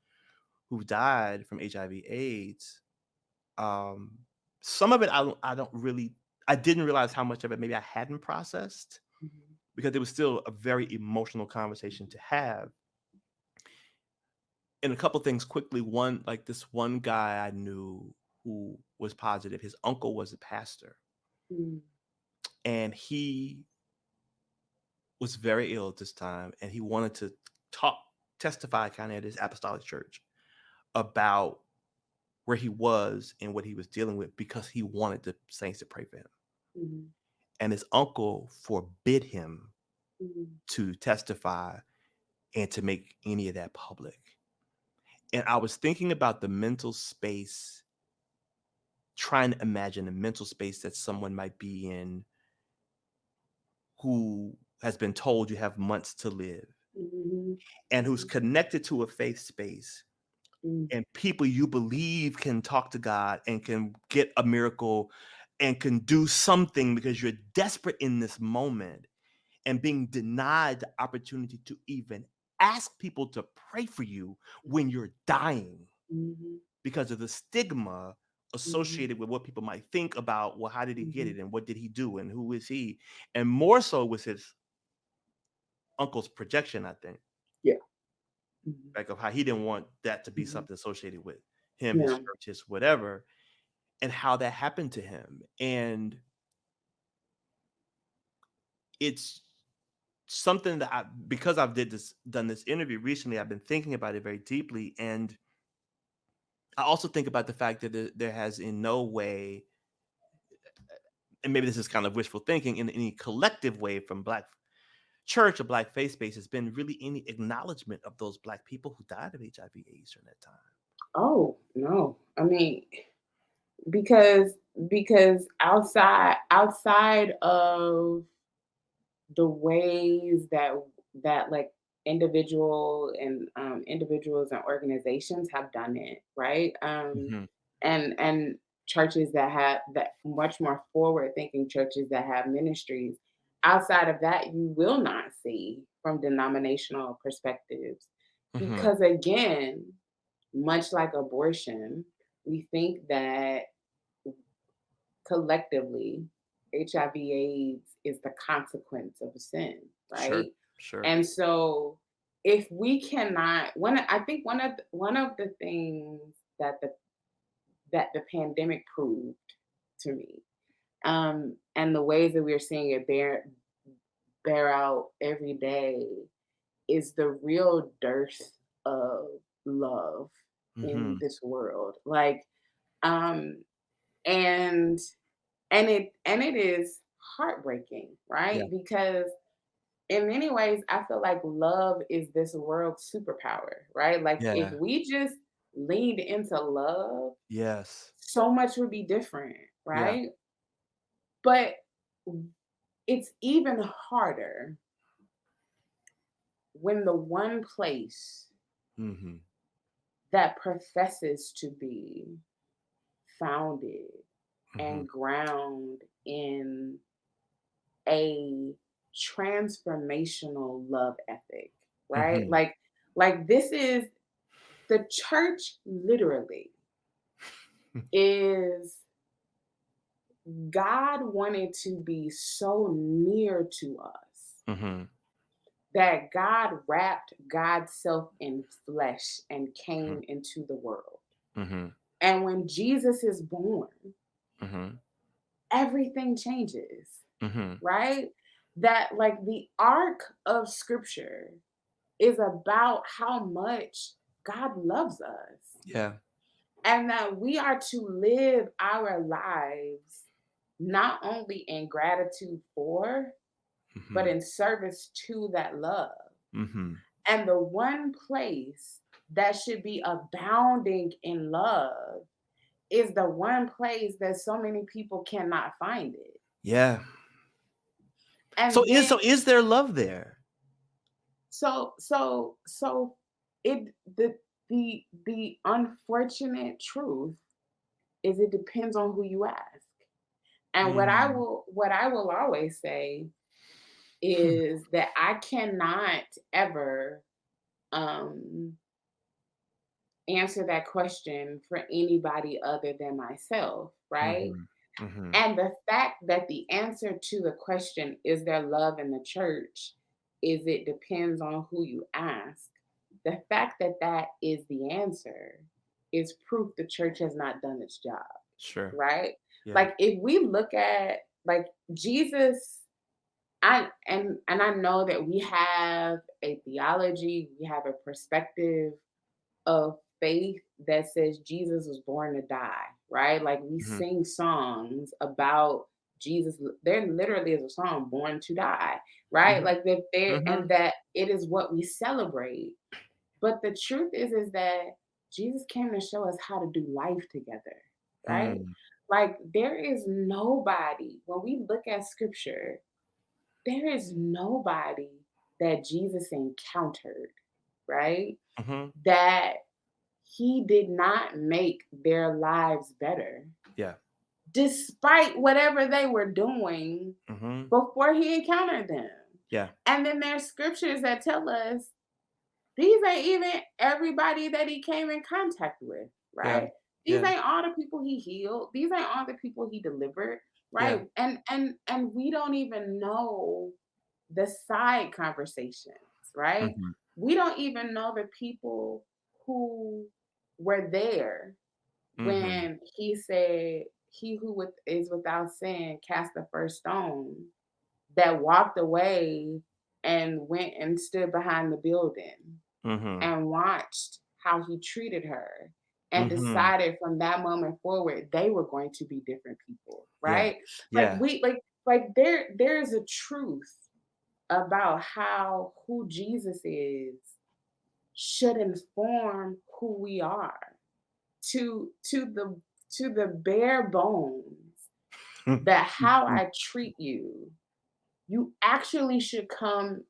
who've died from HIV/AIDS, um, some of it I didn't realize how much of it maybe I hadn't processed Mhm, because it was still a very emotional conversation to have. And a couple things quickly. One, like this one guy I knew who was positive. His uncle was a pastor, mhm, and he was very ill at this time, and he wanted to talk, testify kind of at his apostolic church about where he was and what he was dealing with because he wanted the saints to pray for him. mhm, And his uncle forbid him mhm, to testify and to make any of that public. And I was thinking about the mental space, trying to imagine the mental space that someone might be in who has been told you have months to live mhm, and who's mhm, connected to a faith space mhm, and people you believe can talk to God and can get a miracle and can do something because you're desperate in this moment and being denied the opportunity to even ask people to pray for you when you're dying mhm, because of the stigma Mhm. associated with what people might think about, well, how did he get Mhm. it and what did he do and who is he? And more so was his uncle's projection, I think, Yeah. Mhm. like of how he didn't want that to be Mhm. something associated with him, his Yeah. church, his whatever, and how that happened to him. And it's something that because I've done this interview recently, I've been thinking about it very deeply. And I also think about the fact that there has in no way, and maybe this is kind of wishful thinking, in any collective way from Black church or Black faith space, has been really any acknowledgement of those Black people who died of HIV/AIDS during that time. Oh, no. I mean, because outside of the ways that like individuals and organizations have done it, right? Mhm, And churches that have that much more forward thinking churches that have ministries. Outside of that, you will not see from denominational perspectives. mhm, Because again, much like abortion, we think that collectively, HIV/AIDS is the consequence of a sin, sure, right? sure, And so, if we cannot, I think one of the things that the pandemic proved to me, and the ways that we're seeing it bear out every day, is the real dearth of love in mhm, this world. Like, um, and and it is heartbreaking, yeah, right? Because in many ways I feel like love is this world's superpower, right? Like if yeah, we just leaned into love, yes, so much would be different, yeah, right? But it's even harder when the one place mhm, that professes to be founded mhm, and ground in a transformational love ethic, right? mhm, Like this is the church literally is God wanted to be so near to us mhm, that God wrapped God's self in flesh and mhm, came into the world. mhm, And when Jesus is born, mhm, everything changes, mhm, right? That like the arc of scripture is about how much God loves us yeah, and that we are to live our lives not only in gratitude for, but mhm, in service to that love. mhm, And the one place that should be abounding in love is the one place that so many people cannot find it. yeah. And then So is there love there? so it the unfortunate truth is it depends on who you ask. And Mm. what I will always say is that I cannot ever um answer that question for anybody other than myself, right? Mhm, mhm, And the fact that the answer to the question, is there love in the church, is it depends on who you ask. The fact that that is the answer is proof the church has not done its job, sure, right? yeah, Like if we look at like Jesus, and I know that we have a theology, we have a perspective of faith that says Jesus was born to die, right? Like we mhm, sing songs about Jesus. There literally is a song, Born to Die, right? mhm, Like that there and mhm, that it is what we celebrate. But the truth is that Jesus came to show us how to do life together, right? mm, Like there is nobody, when we look at scripture, there is nobody that Jesus encountered, right? mhm, That he did not make their lives better yeah, despite whatever they were doing mhm, before he encountered them. yeah, And then there's scriptures that tell us these ain't even everybody that he came in contact with, yeah, right? These Yeah. ain't all the people he healed. These ain't all the people he delivered, Yeah. right? And we don't even know the side conversations, right? Mhm. We don't even know the people who were there Mhm. when he said, "He who is without sin cast the first stone," that walked away and went and stood behind the building Mhm. and watched how he treated her and Mhm. decided from that moment forward they were going to be different people, Yeah. right? Like Yeah. we like there's a truth about how who Jesus is should inform who we are to the bare bones, that how I treat you, you actually should come,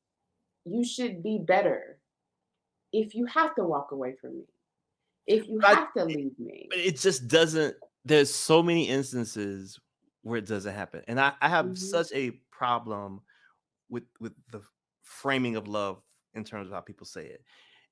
you should be better if you have to walk away from me, if you But have to leave me. it just doesn't there's so many instances where it doesn't happen, and I have Mhm, such a problem with the framing of love in terms of how people say it.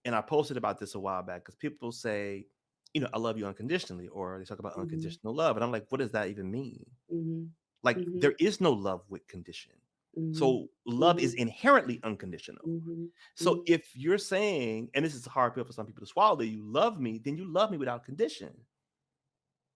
And I posted about this a while back because people say, "I love you unconditionally," or they talk about mhm, unconditional love, and I'm like, "What does that even mean?" mhm, Like, mhm, there is no love with condition. mhm, So love is mhm, inherently unconditional. mhm, So mhm, if you're saying, and this is a hard pill for some people to swallow, that you love me, then you love me without condition.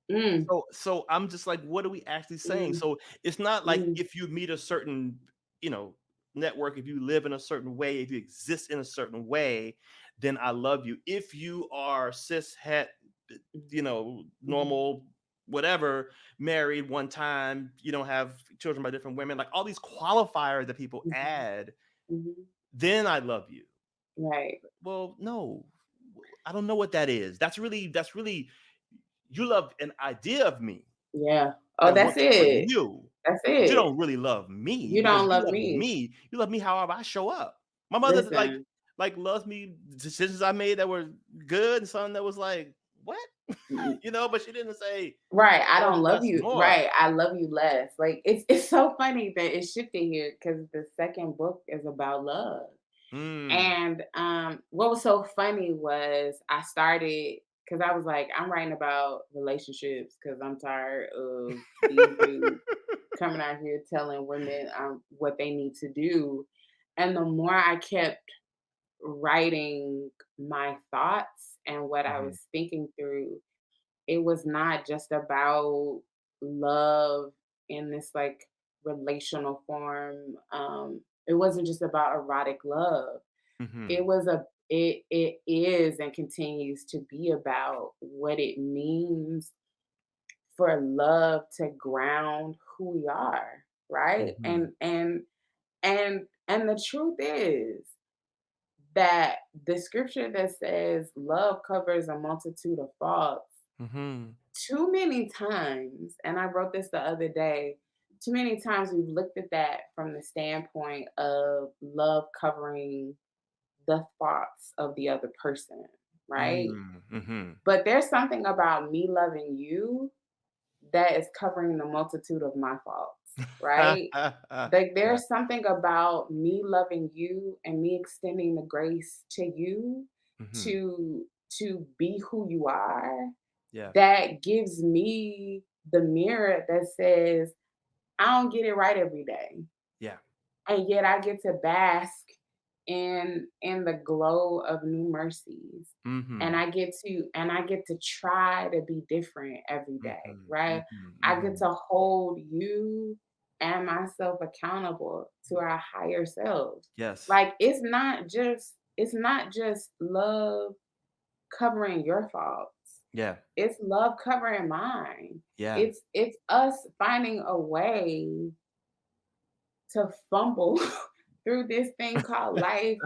mm, So I'm just like, what are we actually saying? mm, So it's not like mm, if you meet a certain, you know, network, if you live in a certain way, if you exist in a certain way, then I love you. If you are cis het, mhm, normal, whatever, married one time, you don't have children by different women, like all these qualifiers that people mhm, add, mhm. then I love you. Right. Well, no, I don't know what that is. That's really you love an idea of me Yeah. Oh, that that's works for it. you, That's but you it. don't really love me You because don't you love love me. me. You love me however I show up. My mother Listen. loves me decisions I made that were good and some that was like, what? Mm, But she didn't say right. I I love don't you love less you. more. Right. I love you less. Like it's so funny that it shifted here because the second book is about love. Mm. And what was so funny was I started because I was like, I'm writing about relationships because I'm tired of these dudes coming out here telling women what they need to do. And the more I kept writing my thoughts and what I Mhm, was thinking through, it was not just about love in this like relational form. It wasn't just about erotic love. It mhm, was a it is and continues to be about what it means for love to ground who we are, right? mhm, And the truth is that the scripture that says love covers a multitude of faults, mhm, too many times, and I wrote this the other day, too many times we've looked at that from the standpoint of love covering the thoughts of the other person, right? mm, mhm. But there's something about me loving you that is covering the multitude of my faults, right? Like Yeah, there's something about me loving you and me extending the grace to you mhm, to be who you are yeah, that gives me the mirror that says I don't get it right every day, yeah, and yet I get to bask in the glow of new mercies. And mhm, I get to try to be different every day, mhm, right? mhm, I get mhm. to hold you and myself accountable to our higher selves. Yes, Like it's not just love covering your faults. yeah, It's love covering mine. yeah, It's us finding a way to fumble through this thing called life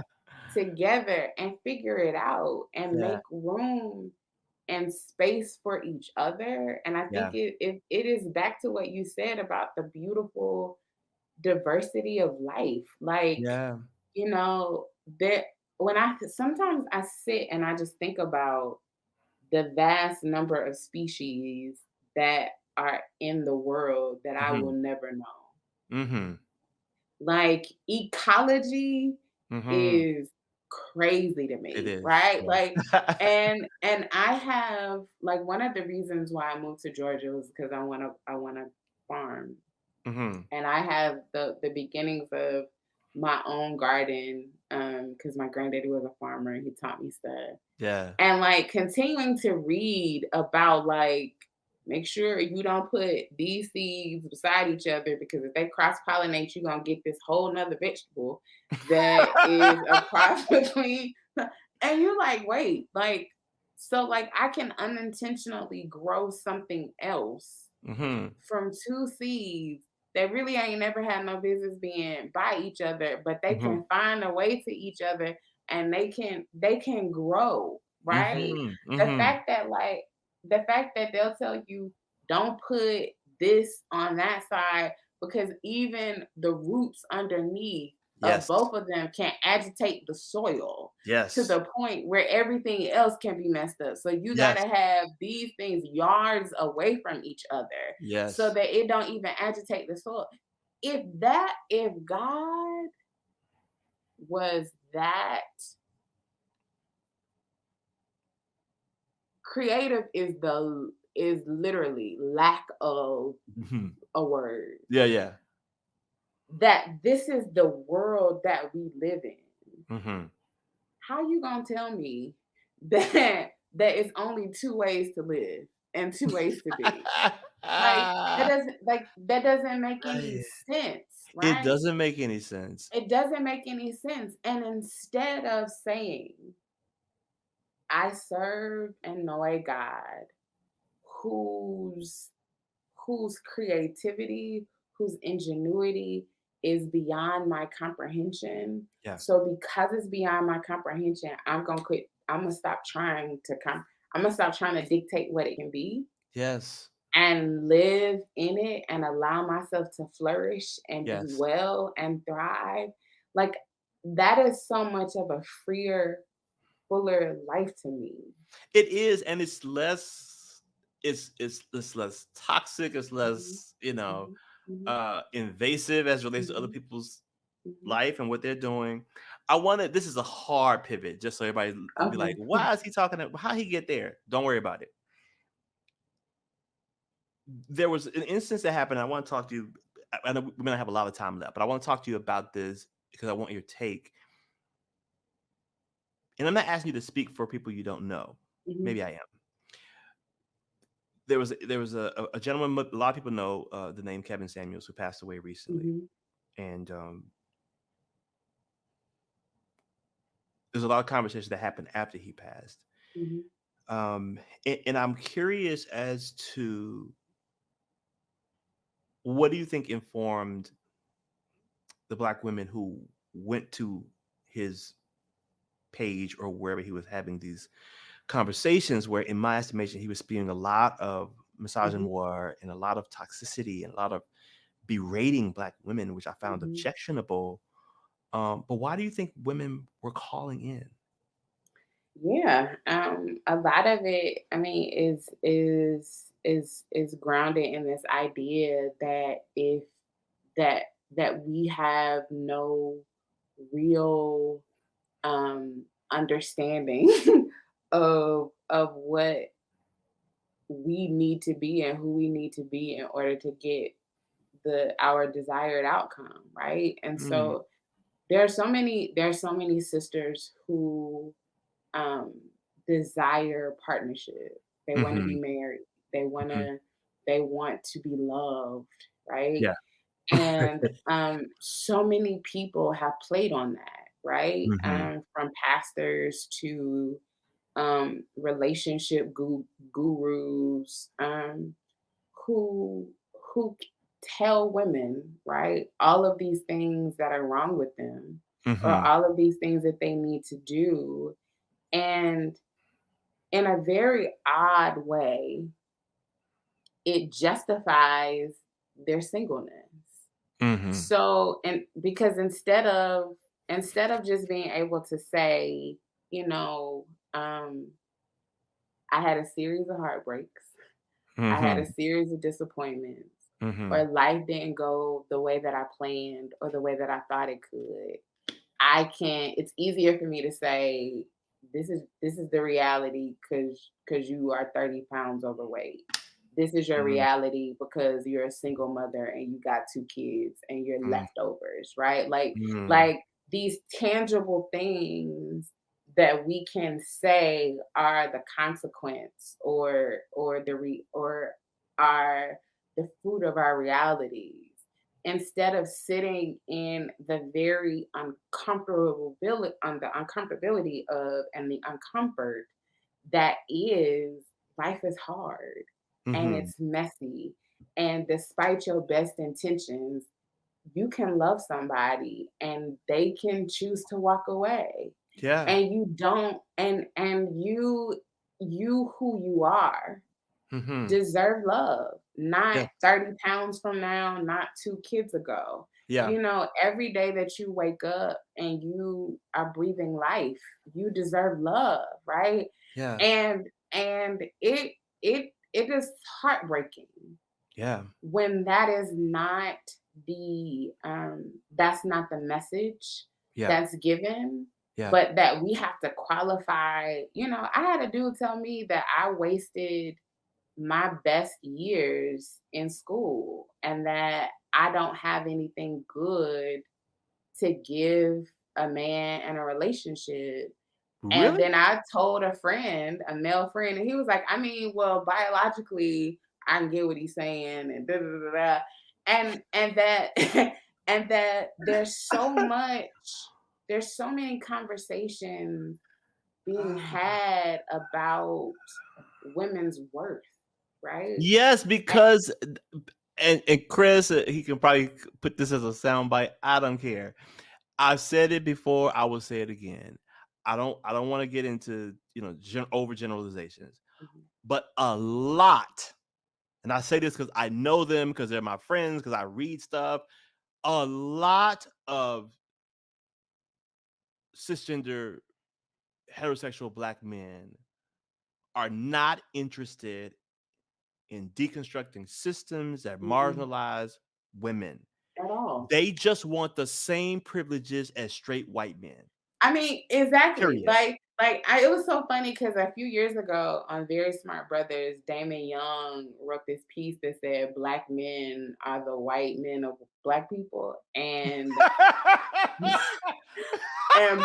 together and figure it out and yeah, make room and space for each other. And I think yeah, it is back to what you said about the beautiful diversity of life. Like, yeah, that when I sometimes I sit and I just think about the vast number of species that are in the world that I will mhm, never know. mhm, Like ecology mhm, is crazy to It me, is. right? Like, Yes. and I have like one of the reasons why I moved to Georgia was because I wanna farm. Mhm. And I have the beginnings of my own garden, because my granddaddy was a farmer and he taught me stuff. Yeah. And like continuing to read about like make sure you don't put these seeds beside each other because if they cross pollinate, you're gonna get this whole nother vegetable that is a cross between and you're like, wait, like so like I can unintentionally grow something else Mhm. from two seeds that really ain't never had no business being by each other, but they Mhm. can find a way to each other and they can grow, right? Mhm. The Mhm. fact that like the fact that they'll tell you don't put this on that side because even the roots underneath of Yes. both of them can agitate the soil to Yes. the point where everything else can be messed up. So you got Yes. to have these things yards away from each other so Yes. that it don't even agitate the soil. If God was that creative is literally lack of Mhm. a word. Yeah, yeah. That this is the world that we live in. Mhm. How you gonna tell me that it's only two ways to live and two ways to be? That doesn't make any Ay, sense, it right? doesn't make any sense. It doesn't make any sense. And instead of saying, I serve and know a God whose whose creativity, whose ingenuity is beyond my comprehension. Yeah. So because it's beyond my comprehension, I'm gonna quit. I'm gonna stop trying to dictate what it can be Yes. and live in it and allow myself to flourish and be Yes. well and thrive. Like that is so much of a freer, fuller life to me. It is, and it's less it's less toxic, it's Mhm, less, mhm, mhm, invasive as relates to other mhm, people's mhm. life and what they're doing. I wanna this is a hard pivot, just so everybody will be like, Okay. "Why is he talking how he get there?" Don't worry about it. There was an instance that happened, I wanna talk to you I know we're gonna have a lot of time left, but I wanna talk to you about this because I want your take. And I'm not asking you to speak for people you don't know. Mhm, Maybe I am. There was a gentleman a lot of people know, the name Kevin Samuels, who passed away recently, mhm, and, there's a lot of conversations that happened after he passed. mhm. And I'm curious as to what do you think informed the Black women who went to his page or wherever he was having these conversations where, in my estimation, he was spewing a lot of Mhm, misogynoir and a lot of toxicity and a lot of berating Black women, which I found mhm. objectionable. But why do you think women were calling in? Yeah, a lot of it, I mean, is grounded in this idea that if that that we have no real understanding of what we need to be and who we need to be in order to get the our desired outcome, right? And Mm, so there are so many sisters who um, desire partnership. They want to be mhm, married. They want mhm. to they want to be loved, right? Yeah. And so many people have played on that, right? Mhm, From pastors to relationship gurus who who tell women, right, all of these things that are wrong with them or mhm, all of these things that they need to do. And in a very odd way, it justifies their singleness. mhm, So, and because instead of just being able to say, you know, I had a series of heartbreaks, I had a mhm, series of disappointments, mhm, or life didn't go the way that I planned or the way that I thought it could. I can it's easier for me to say this is the reality because you are 30 pounds overweight. This is your Mhm, reality because you're a single mother and you got two kids and you're mm, leftovers, right? mm. Like these tangible things that we can say are the consequence or are the fruit of our realities instead of sitting in the very uncomfortability of and the uncomfort that is life is hard and Mhm. it's messy, and despite your best intentions you can love somebody and they can choose to walk away, Yeah. and you don't and you who you are Mhm. deserve love, not Yeah. 30 pounds from now, not 2 kids ago. Yeah. You know, every day that you wake up and you are breathing life, you deserve love, right? Yeah. And it is heartbreaking Yeah. when that is not that's not the message Yeah. that's given, Yeah. but that we have to qualify. You know, I had a dude tell me that I wasted my best years in school and that I don't have anything good to give a man in a relationship. And Really? then I told a friend, a male friend, and he was like, I mean, well, biologically, I can get what he's saying, and da da da da. And that and that there's so many conversations being had about women's worth, right? Yes, And because and Chris, he can probably put this as a soundbite. I don't care. I've said it before. I will say it again. I don't want to get into overgeneralizations, mhm, but a lot, and I say this because I know them because they're my friends because I read stuff. A lot of cisgender heterosexual black men are not interested in deconstructing systems that mm-mm, marginalize women. at all. They just want the same privileges as straight white men. I mean, exactly. Period. It was so funny because a few years ago on Very Smart Brothers, Damon Young wrote this piece that said black men are the white men of black people, and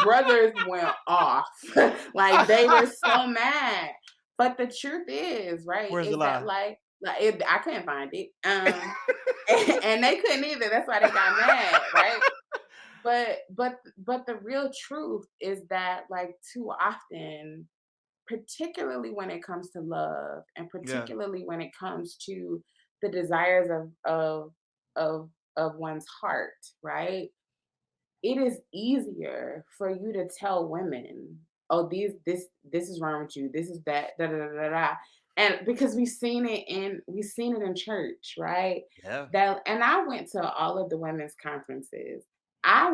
brothers went off, like they were so mad. But the truth is, right, Where's the is that lie? I couldn't find it, and they couldn't either. That's why they got mad, right? But the real truth is that like too often, particularly when it comes to love and Yeah. particularly when it comes to the desires of of one's heart, right? It is easier for you to tell women, "Oh, this is wrong with you. This is that da da da da da," and because we've seen it in church, right? Yeah. That and I went to all of the women's conferences. I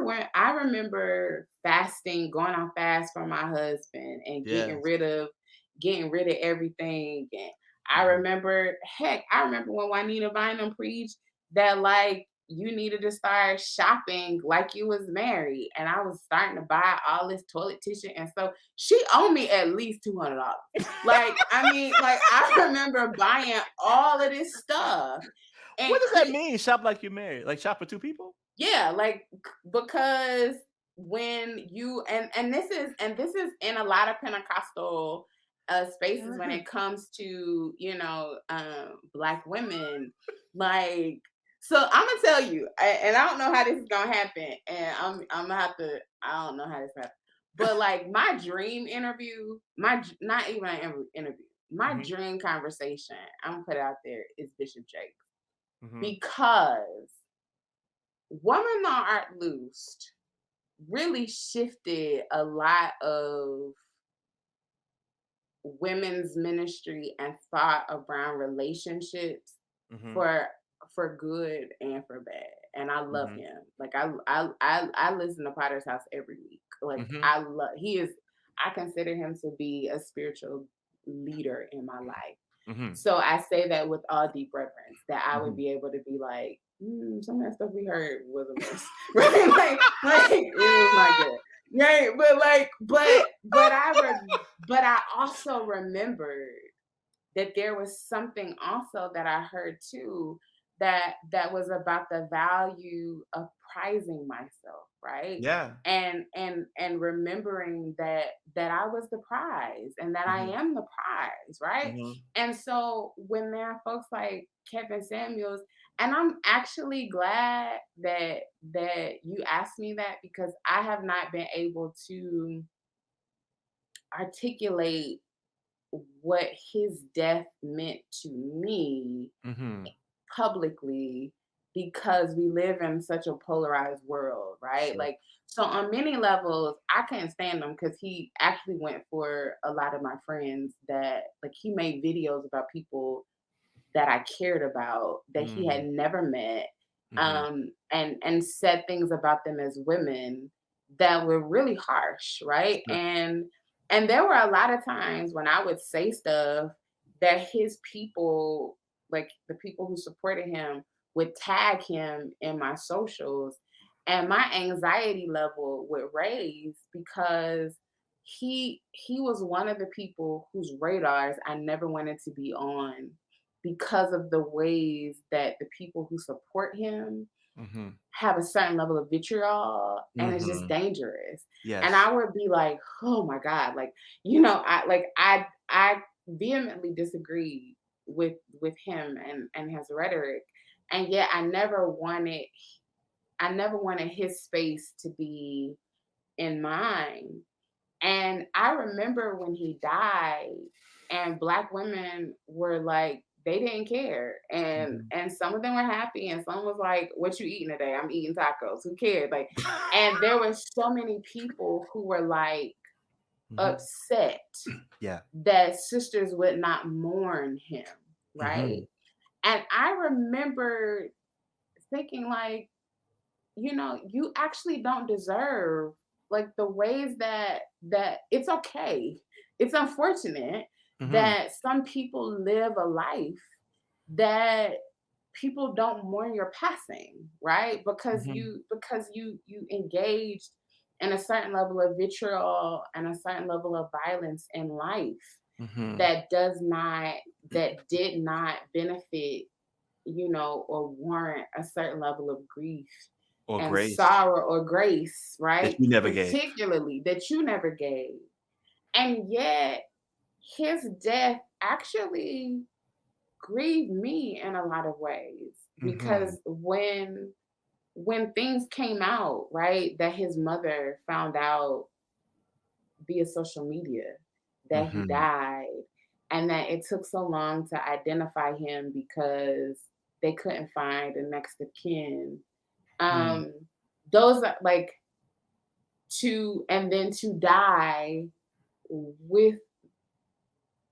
remember fasting, going on fast for my husband and Yes. getting rid of everything. And Mhm. I remember when Juanita Bynum preached that like you needed to start shopping like you was married. And I was starting to buy all this toilet tissue. And so she owed me at least $200. Like, I mean, like I remember buying all of this stuff and What does that mean? Shop like you're married? Like shop for 2 people? yeah, like because when you and this is in a lot of Pentecostal spaces when it comes to black women, like so I'm gonna tell you, and I don't know how this is gonna happen, and I'm gonna have to I don't know how this happens, but like my dream interview, not even an interview, my Mhm. dream conversation, I'm gonna put it out there is Bishop Jake Mhm. because Woman Thou Art Loosed really shifted a lot of women's ministry and thought around relationships Mhm. for good and for bad. And I love Mhm. him. Like I listen to Potter's House every week. Like Mhm. I consider him to be a spiritual leader in my life. Mhm. So I say that with all deep reverence, that I would Mhm. be able to be like, some of that stuff we heard was a mess, right? Like it was not good. Right, but like, but I also remembered that there was something also that I heard too that was about the value of prizing myself, right? Yeah. And remembering that I was the prize and that I Mhm, am the prize, right? mhm. And so when there are folks like Kevin Samuels, and I'm actually glad that you asked me that because I have not been able to articulate what his death meant to me Mhm. publicly because we live in such a polarized world, right? Sure. Like, so on many levels, I couldn't stand him because he actually went for a lot of my friends that, like, he made videos about people that I cared about that he Mm, had never met, mhm. and said things about them as women that were really harsh, right? Sure. And there were a lot of times when I would say stuff that his people, like the people who supported him, would tag him in my socials, and my anxiety level would raise because he was one of the people whose radars I never wanted to be on because of the ways that the people who support him Mhm, have a certain level of vitriol, and it's just mhm. dangerous. And Yes. I would be like, "Oh my god," like, I vehemently disagree with him and his rhetoric, and yet I never wanted his space to be in mine. And I remember when he died and black women were like, they didn't care. And Mhm. and some of them were happy and some was like, what you eating today? I'm eating tacos. Who cared? Like, and there were so many people who were like Mhm. upset Yeah. that sisters would not mourn him, right? Mhm, And I remember thinking like, you actually don't deserve like the ways that it's okay. It's unfortunate mhm, that some people live a life that people don't mourn your passing, right? Because mhm, you engaged in a certain level of vitriol and a certain level of violence in life mhm. that does not that did not benefit, or warrant a certain level of grief Or and grace sorrow or grace, that right? you never gave. Particularly that you never gave. And yet his death actually grieved me in a lot of ways Mhm, because when things came out, right, that his mother found out via social media that he mhm, died and that it took so long to identify him because they couldn't find a next of kin. mm. um those are like and then to die with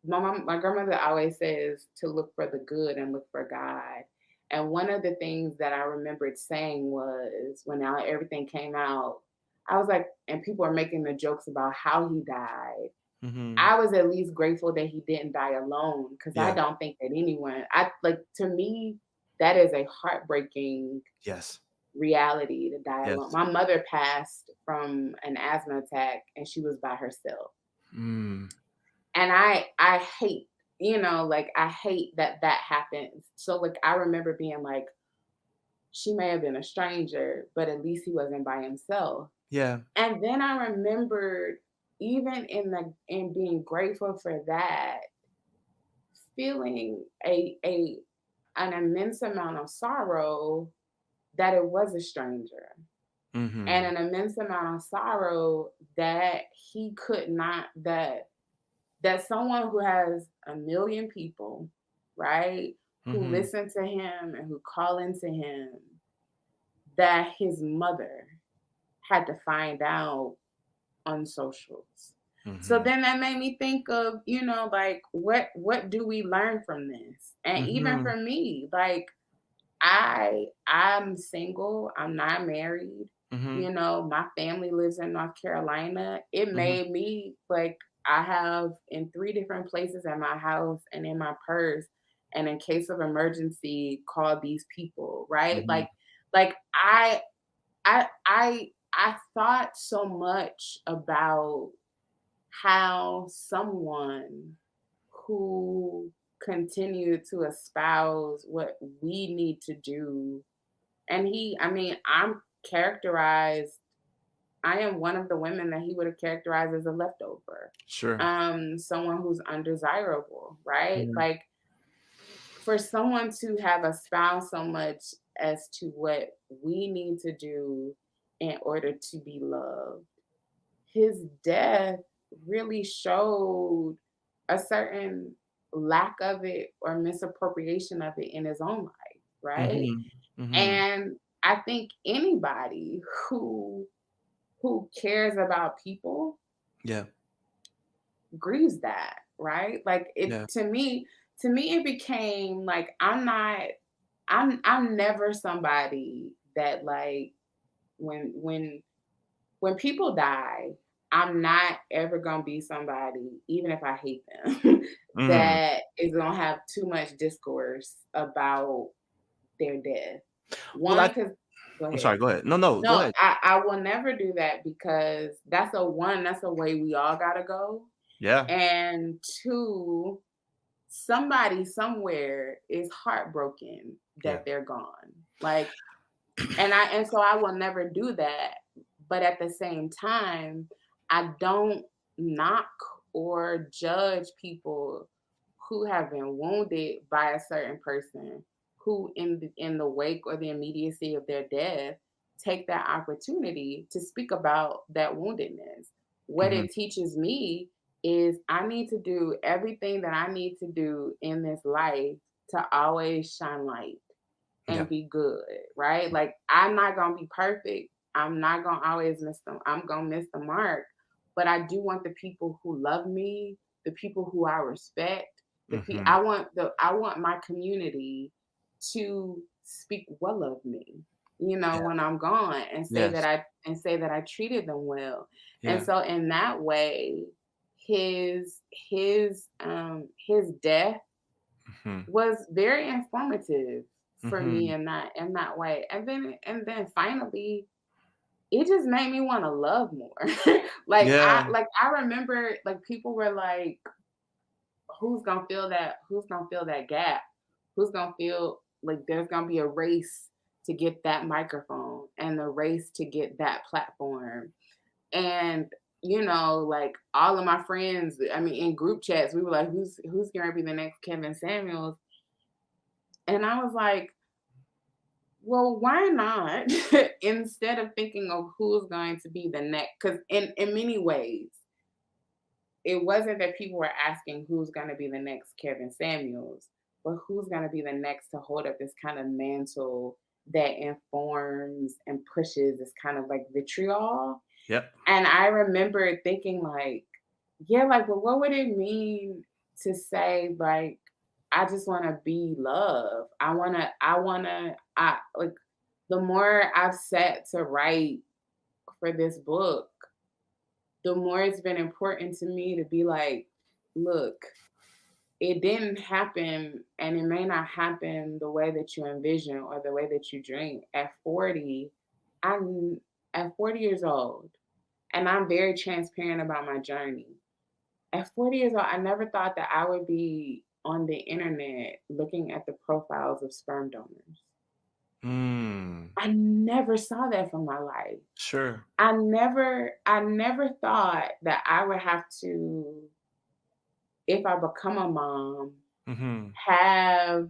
my grandmother always says to look for the good and look for God. And one of the things that I remembered saying was when everything came out, I was like, and people are making the jokes about how he died. Mhm. I was at least grateful that he didn't die alone because I Yeah. don't think that anyone, I like, to me, that is a heartbreaking Yes. reality to die alone. Yes. My mother passed from an asthma attack and she was by herself. Mm. And I hate, like I hate that that happens. So like I remember being like, she may have been a stranger, but at least he wasn't by himself. Yeah. And then I remembered even in being grateful for that, feeling a an immense amount of sorrow that it was a stranger. And Mhm, an immense amount of sorrow that he could not that someone who has a million people, right, who mhm, listen to him and who call into him, that his mother had to find out on socials. So mhm, then that made me think of, like what do we learn from this? And even mhm, for me, like I'm single, I'm not married. mhm, My family lives in North Carolina. It mhm, made me like I have in three different places at my house and in my purse, and in case of emergency, call these people, right? mhm. Like I I thought so much about how someone who continued to espouse what we need to do, and I mean, characterized I am one of the women that he would have characterized as a leftover, Sure. someone who's undesirable, right? Mhm. Like, for someone to have espoused so much as to what we need to do in order to be loved, his death really showed a certain lack of it or misappropriation of it in his own life, right? Mhm. Mhm. And I think anybody who cares about people Yeah. grieves that, right? Like, Yeah. to me it became like I'm never somebody that, like, when when when people die, I'm not ever gonna be somebody, even if I hate them, Mhm. that is gonna have too much discourse about their death. Well, One, because go I'm ahead. sorry, go ahead. No, no, go No, ahead. I will never do that because that's a way we all gotta go. Yeah. And two, somebody somewhere is heartbroken Yeah. that they're gone. Like, and so I will never do that. But at the same time, I don't knock or judge people who have been wounded by a certain person who in the wake or the immediacy of their death take that opportunity to speak about that woundedness. What Mhm. it teaches me is I need to do everything that I need to do in this life to always shine light and Yeah. be good, right? Like, I'm not gonna be perfect. I'm not gonna always miss them. I'm gonna miss the mark. But I do want the people who love me, the people who I respect, Mhm. I want my community to speak well of me, Yeah. when I'm gone, Yes. and say that I treated them well. And Yeah. so in that way, his death Mhm. was very informative for me Mhm. in that way. And then finally, it just made me want to love more. Yeah. Like I remember, like, people were like, who's gonna fill that gap? Who's gonna feel like there's gonna be a race to get that microphone and the race to get that platform. And like, all of my friends, I mean, in group chats, we were like, who's gonna be the next Kevin Samuels? And I was like, well, why not? Instead of thinking of who's going to be the next, because in many ways, it wasn't that people were asking who's going to be the next Kevin Samuels, but who's going to be the next to hold up this kind of mantle that informs and pushes this kind of like vitriol. Yep. And I remember thinking, like, yeah, like, well, what would it mean to say, like, I just want to be loved. I like, the more I've sat to write for this book, the more it's been important to me to be like, look, it didn't happen and it may not happen the way that you envision or the way that you dream. At 40, I'm at 40 years old, and I'm very transparent about my journey. At 40 years old, I never thought that I would be on the internet looking at the profiles of sperm donors. Mm. I never saw that from my life. Sure. I never thought that I would have to, if I become a mom, Mhm. have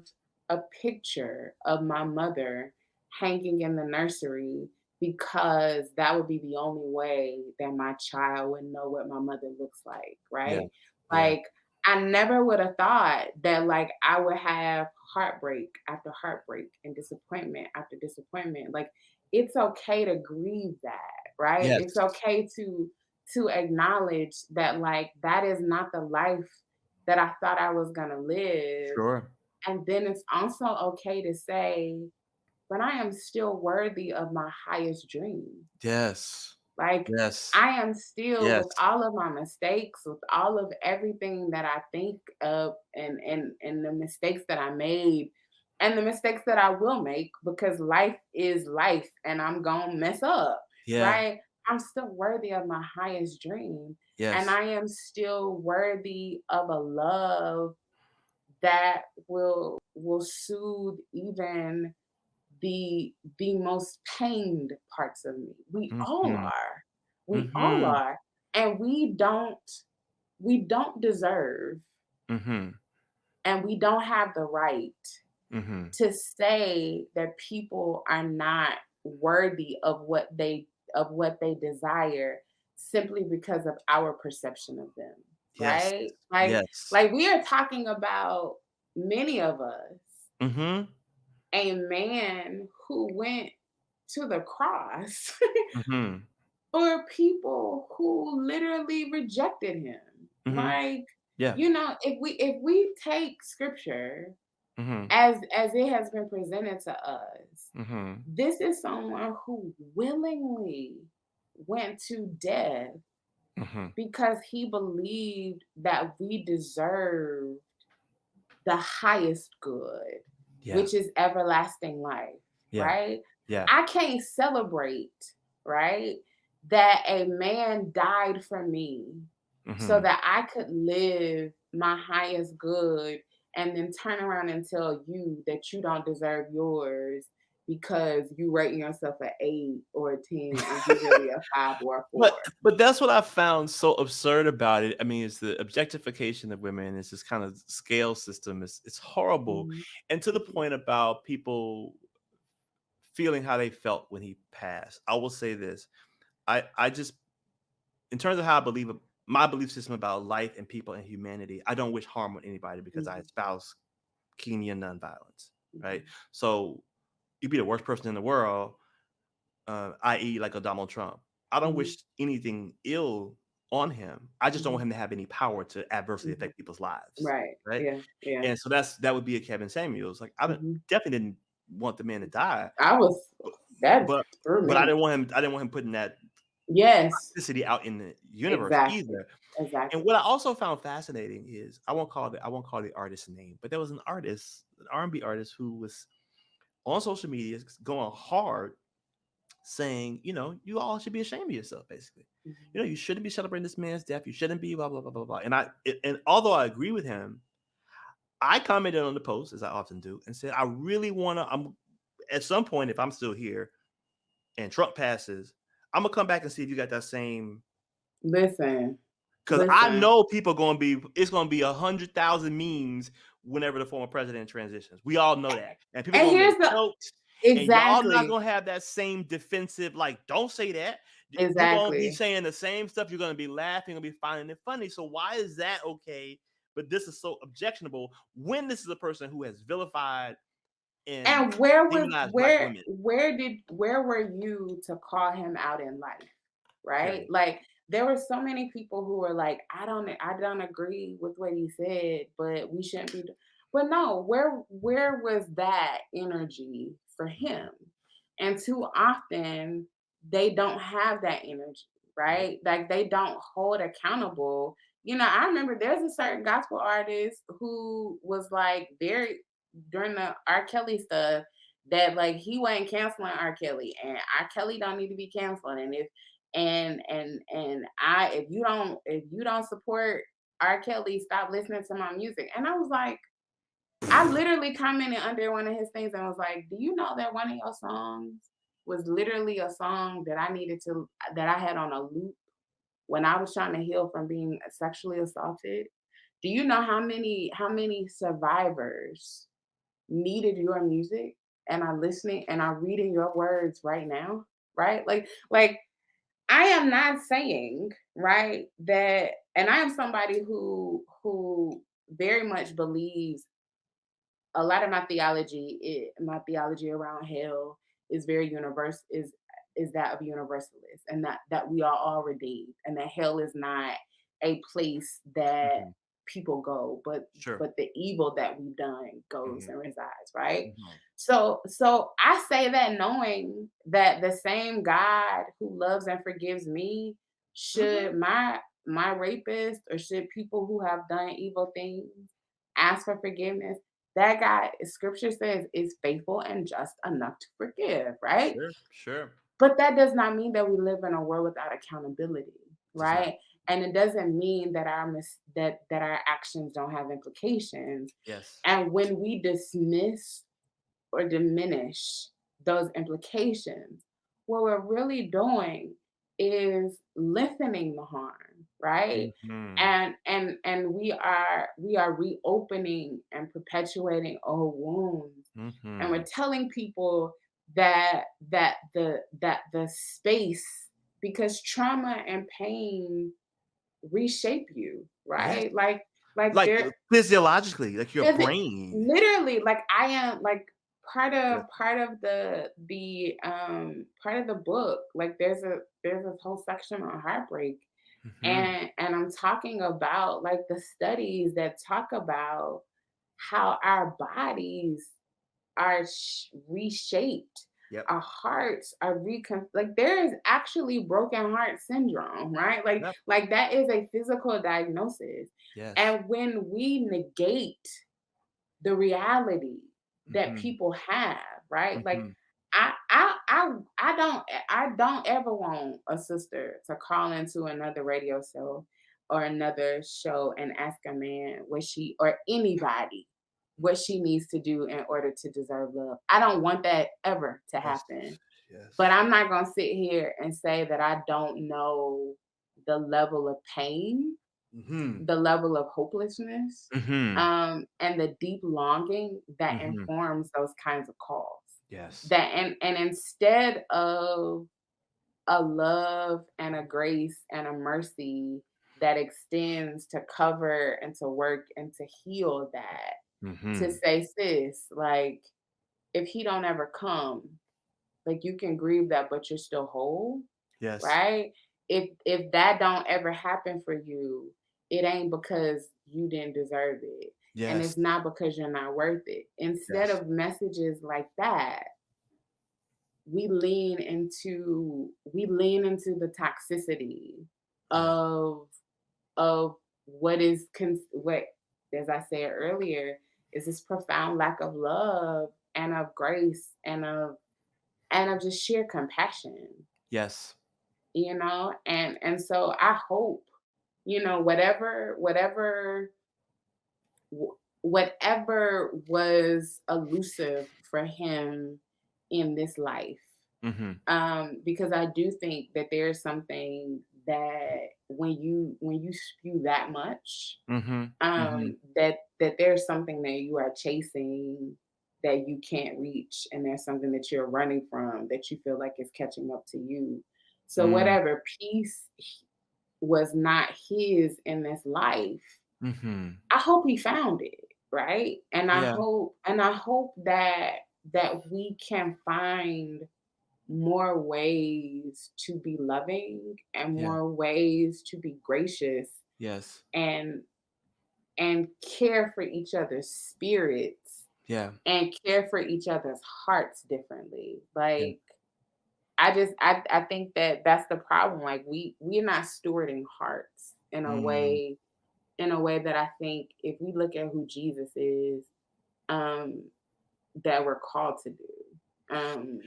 a picture of my mother hanging in the nursery because that would be the only way that my child would know what my mother looks like, Yeah. right? Yeah. Like, I never would have thought that, like, I would have heartbreak after heartbreak and disappointment after disappointment. Like, it's okay to grieve that, right? Yes. It's okay to acknowledge that, like, that is not the life that I thought I was gonna live. Sure. And then it's also okay to say, but I am still worthy of my highest dream. Yes. Like, Yes. I am still, Yes. with all of my mistakes, with all of everything that I think of, and the mistakes that I made and the mistakes that I will make, because life is life and I'm gonna mess up. Yeah. right? I'm still worthy of my highest dream. And Yes. I am still worthy of a love that will soothe even the most pained parts of me. We all Mhm. are. We all Mhm. are. And we don't deserve Mhm. and we don't have the right Mhm. to say that people are not worthy of what they desire simply because of our perception of them, Yes. right? Like Yes. like we are talking about many of us Mhm. a man who went to the cross Mhm. for people who literally rejected him. Mhm. Like, Yeah. if we take scripture Mhm. as it has been presented to us, Mhm. this is someone who willingly went to death Mhm. because he believed that we deserve the highest good, Yeah. which is everlasting life, Yeah. right? Yeah. I can't celebrate, right, that a man died for me so Mhm. that I could live my highest good and then turn around and tell you that you don't deserve yours because you rating yourself an 8 or a 10 and you really a 5 or a 4. But that's what I found so absurd about it. I mean, it's the objectification of women. It's this kind of scale system. It's horrible, Mhm, and to the mhm, point about people feeling how they felt when he passed. I will say this: I just, in terms of how I believe my belief system about life and people and humanity, I don't wish harm on anybody because I mhm, espouse Kenyan nonviolence. Right. mhm, So you'd be the worst person in the world, i.e., like a Donald Trump. I don't mhm, wish anything ill on him. I just don't want mhm, him to have any power to adversely mhm. affect people's lives, Right. right? Yeah. Yeah. And so that would be a Kevin Samuels. Like I don't, Mhm. definitely didn't want the man to die, I was but that but threw but I me. didn't want him. I didn't want him putting that Yes, toxicity out in the universe exactly, either. And exactly. what I also found fascinating is I won't call the artist's name, but there was an artist, an R&B artist, who was on social media going hard saying, you all should be ashamed of yourself, basically. Mhm, You shouldn't be celebrating this man's death. You shouldn't be blah blah blah blah blah. And although I agree with him, I commented on the post, as I often do, and said I really want to. I'm At some point, if I'm still here and Trump passes, I'm gonna come back and see if you got that same. listen, Because I listen, know people gonna be. It's gonna be 100,000 memes whenever the former president transitions. We all know that, and people and gonna here's make the jokes, and y'all not exactly, gonna have that same defensive, like, don't say that. You're gonna be exactly. saying the same stuff. You're gonna be laughing, gonna be finding it funny. So why is that okay? But this is so objectionable when this is a person who has vilified and And where was demonized black women. where were you to call him out in life? Right? Period. Like there were so many people who were like, I don't agree with what he said, but we shouldn't be but no, where was that energy for Mhm. him? And too often they don't have that energy, Nope. right? Like they don't hold accountable. I remember there's a certain gospel artist who was like very during the R. Kelly stuff that like he wasn't canceling R. Kelly and R. Kelly don't need to be canceled. And if you don't support R. Kelly, stop listening to my music. And I was like, I literally commented under one of his things and was like, do you know that one of your songs was literally a song that I had on a loop when I was trying to heal from being sexually assaulted? Do you know how many survivors needed your music and are listening and are reading your words right now? Right? Like I am not saying, right, that and I am somebody who very much believes a lot of my theology around hell is very universal is that of universalists and that we are all redeemed and that hell is not a place that Mhm. people go Sure. but the evil that we've done goes Mhm. and resides, right? Mhm. So I say that knowing that the same God who loves and forgives me Mhm. should my rapist or should people who have done evil things ask for forgiveness, that God, scripture says, is faithful and just enough to forgive, right? Sure. Sure. But that does not mean that we live in a world without accountability, Does not. right? And it doesn't mean that that our actions don't have implications. Yes. And when we dismiss or diminish those implications, what we're really doing is lengthening the harm, right? Mhm. And we are reopening and perpetuating old wounds, and we're Mhm. telling people that the space, because trauma and pain reshape you, Yes. right? Like Like, there physiologically, like your Physi brain. literally, like, I am like, Yeah. part of the book, like, there's this whole section on heartbreak, Mhm. and I'm talking about, like, the studies that talk about how our bodies are reshaped. Yep. Our hearts are like, there is actually broken heart syndrome, right? Yep. Like that is a physical diagnosis. Yes. And when we negate the reality that Mhm. people have, right? Like Mhm. I don't ever want a sister to call into another radio show or another show and ask a man what she, or anybody, what she needs to do in order to deserve love. I don't want that ever to Yes. happen. But Yes. I'm not going to sit here and say that I don't know the level of pain, Mhm. the level of hopelessness, Mhm. and the deep longing that Mhm. informs those kinds of calls. Yes. And instead of a love and a grace and a mercy that extends to cover and to work and to heal that, to Mhm. say, sis, like, if he don't ever come, like, you can grieve that, but you're still whole, Yes. right? If that don't ever happen for you, it ain't because you didn't deserve it. And Yes. it's not because you're not worth it. Instead Yes. of messages like that, we lean into the toxicity Yes. of of what is what, as I said earlier, is this profound lack of love and of grace and of just sheer compassion, Yes. and so I hope, whatever was elusive for him in this life, Mhm. because I do think that there's something that when you spew that much, Mhm. Mhm. that there's something that you are chasing that you can't reach, and there's something that you're running from that you feel like is catching up to you. So Mm. whatever peace was not his in this life, Mhm. I hope he found it, right? And I Yeah. hope and I hope that we can find more ways to be loving and Yeah. more ways to be gracious Yes. and care for each other's spirits Yeah. and care for each other's hearts differently. Yeah. Like, I think that that's the problem. Like, we're not stewarding hearts Mm. in a way that I think, if we look at who Jesus is, um that we're called to do. We're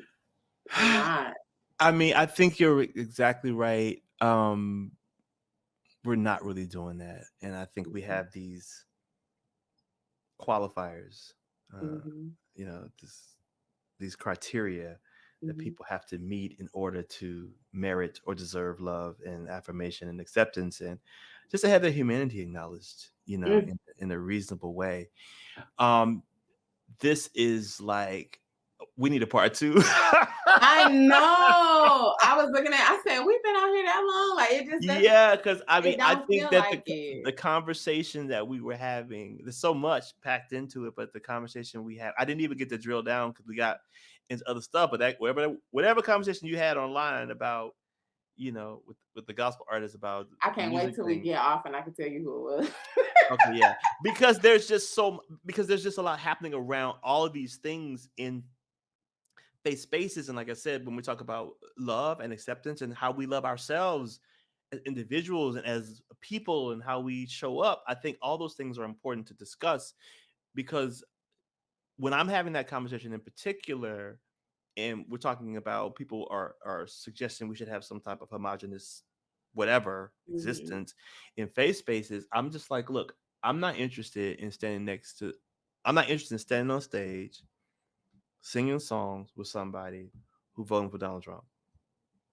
not. I mean, I think you're exactly right. We're not really doing that, and I think we Mhm. have these qualifiers, uh, Mhm. these criteria that Mhm. people have to meet in order to merit or deserve love and affirmation and acceptance, and just to have their humanity acknowledged, Mm. in a reasonable way. Um, this is like we need a part two. I know. I was looking at. I said, "We've been out here that long." Like, it just doesn't. Yeah, because I mean, It I don't think feel that like it. the conversation that we were having, there's so much packed into it, but the conversation we had, I didn't even get to drill down because we got into other stuff. But that whatever conversation you had online about, with the gospel artists about I the can't wait music till we thing. get off and I can tell you who it was. Okay, yeah, because there's just a lot happening around all of these things in face spaces, and like I said, when we talk about love and acceptance and how we love ourselves as individuals and as people and how we show up, I think all those things are important to discuss because when I'm having that conversation in particular, and we're talking about people are suggesting we should have some type of homogenous whatever Mhm. existence in faith spaces. I'm just like, look, I'm not interested in standing next to I'm not interested in standing on stage singing songs with somebody who voted for Donald Trump.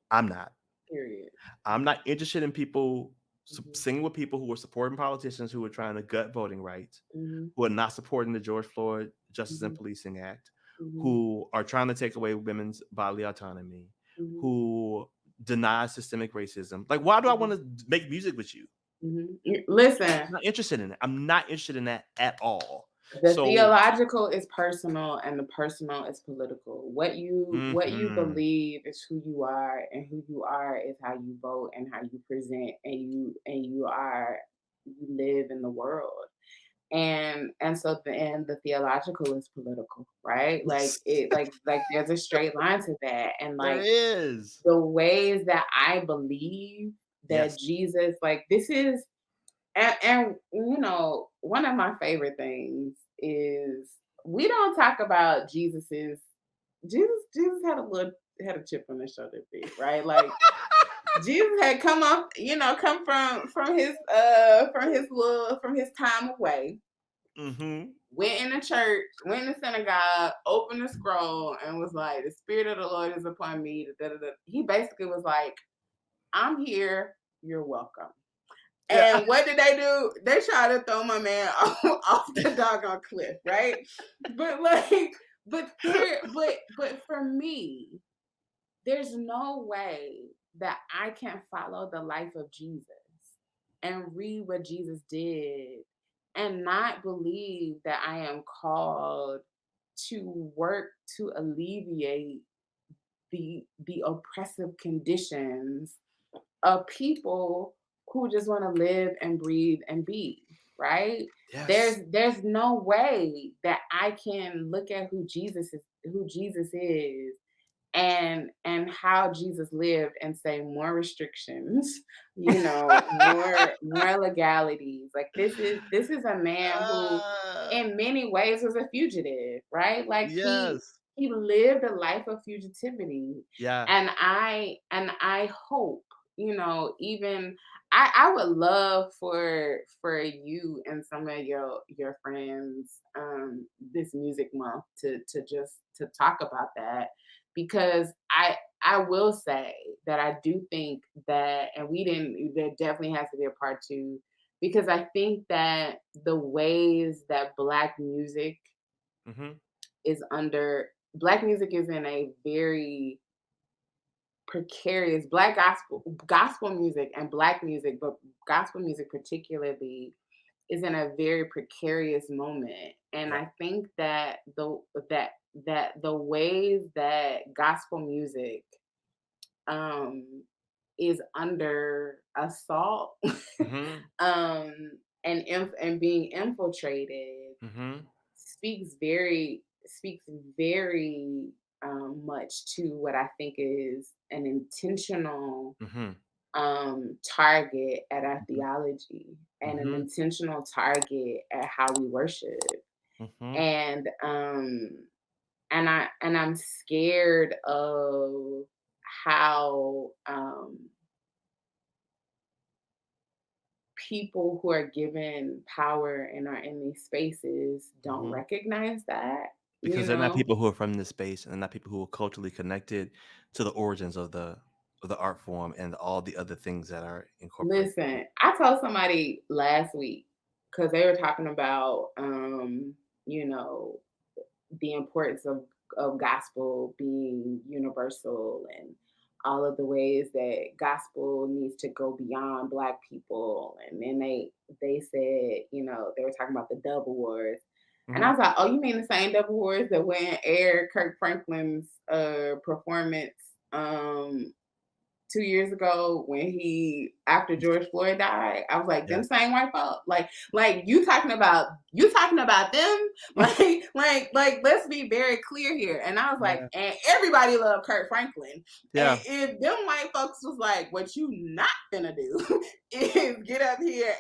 I'm not. Period. I'm not interested in people Mhm. singing with people who are supporting politicians who are trying to gut voting rights, Mhm. who are not supporting the George Floyd Justice and Mhm. Policing Act, Mhm. who are trying to take away women's bodily autonomy, Mhm. who deny systemic racism. Like, why do I want Mhm. to make music with you? Mhm. Listen, I'm not interested in it. I'm not interested in that at all. the So, theological is personal and the personal is political. What you mhm. believe is who you are, and who you are is how you vote and how you present, and you live in the world. And so the theological is political, right? Like it like there's a straight line to that. And There like is. the ways that I believe that Yes. Jesus, like this is, and one of my favorite things is we don't talk about Jesus had a chip on his shoulder, right? Like Jesus had come from his time away, Mhm. went in the church, went in the synagogue, opened the scroll, and was like, "The Spirit of the Lord is upon me." Da, da, da. He basically was like, "I'm here. You're welcome." Yeah. And what did they do? They tried to throw my man off the doggone cliff, right? But like, but for me, there's no way that I can follow the life of Jesus and read what Jesus did and not believe that I am called to work to alleviate the oppressive conditions of people who just want to live and breathe and be, right? Yes. There's no way that I can look at who Jesus is and how Jesus lived and say more restrictions, more legalities. Like this is a man who Uh, in many ways was a fugitive, right? Like yes. he lived a life of fugitivity. Yeah. And I hope, even I would love for you and some of your friends this music month to talk about that, because I will say that I do think that, and we didn't, there definitely has to be a part two, because I think that the ways that Mhm. Black music is in a very precarious, Black gospel music and Black music, but gospel music particularly is in a very precarious moment. And Yep. I think that the ways that gospel music um is under assault, Mhm. um and being infiltrated, Mhm. speaks very much to what I think is an intentional Mhm. target at our Mhm. theology, and an Mhm. intentional target at how we worship. Mhm. And um and I and I'm scared of how people who are given power and are in these spaces don't Mhm. recognize that, you Because they're not know. people who are from this space, and not people who are culturally connected to the origins of the art form and all the other things that are incorporated in it. Listen, I told somebody last week, because they were talking about you know the importance of gospel being universal, and all of the ways that gospel needs to go beyond Black people. And then they said, they were talking about the double wars. And I Mhm. was like, oh, you mean the same double wars that went and aired Kirk Franklin's performance um 2 years ago, when he, after George Floyd died? I was like, them Yes. same white folk, like you talking about them, like let's be very clear here. And I was like, Yeah. and everybody loved Kurt Franklin. And Yeah. if them white folks was like, what you not gonna do is get up here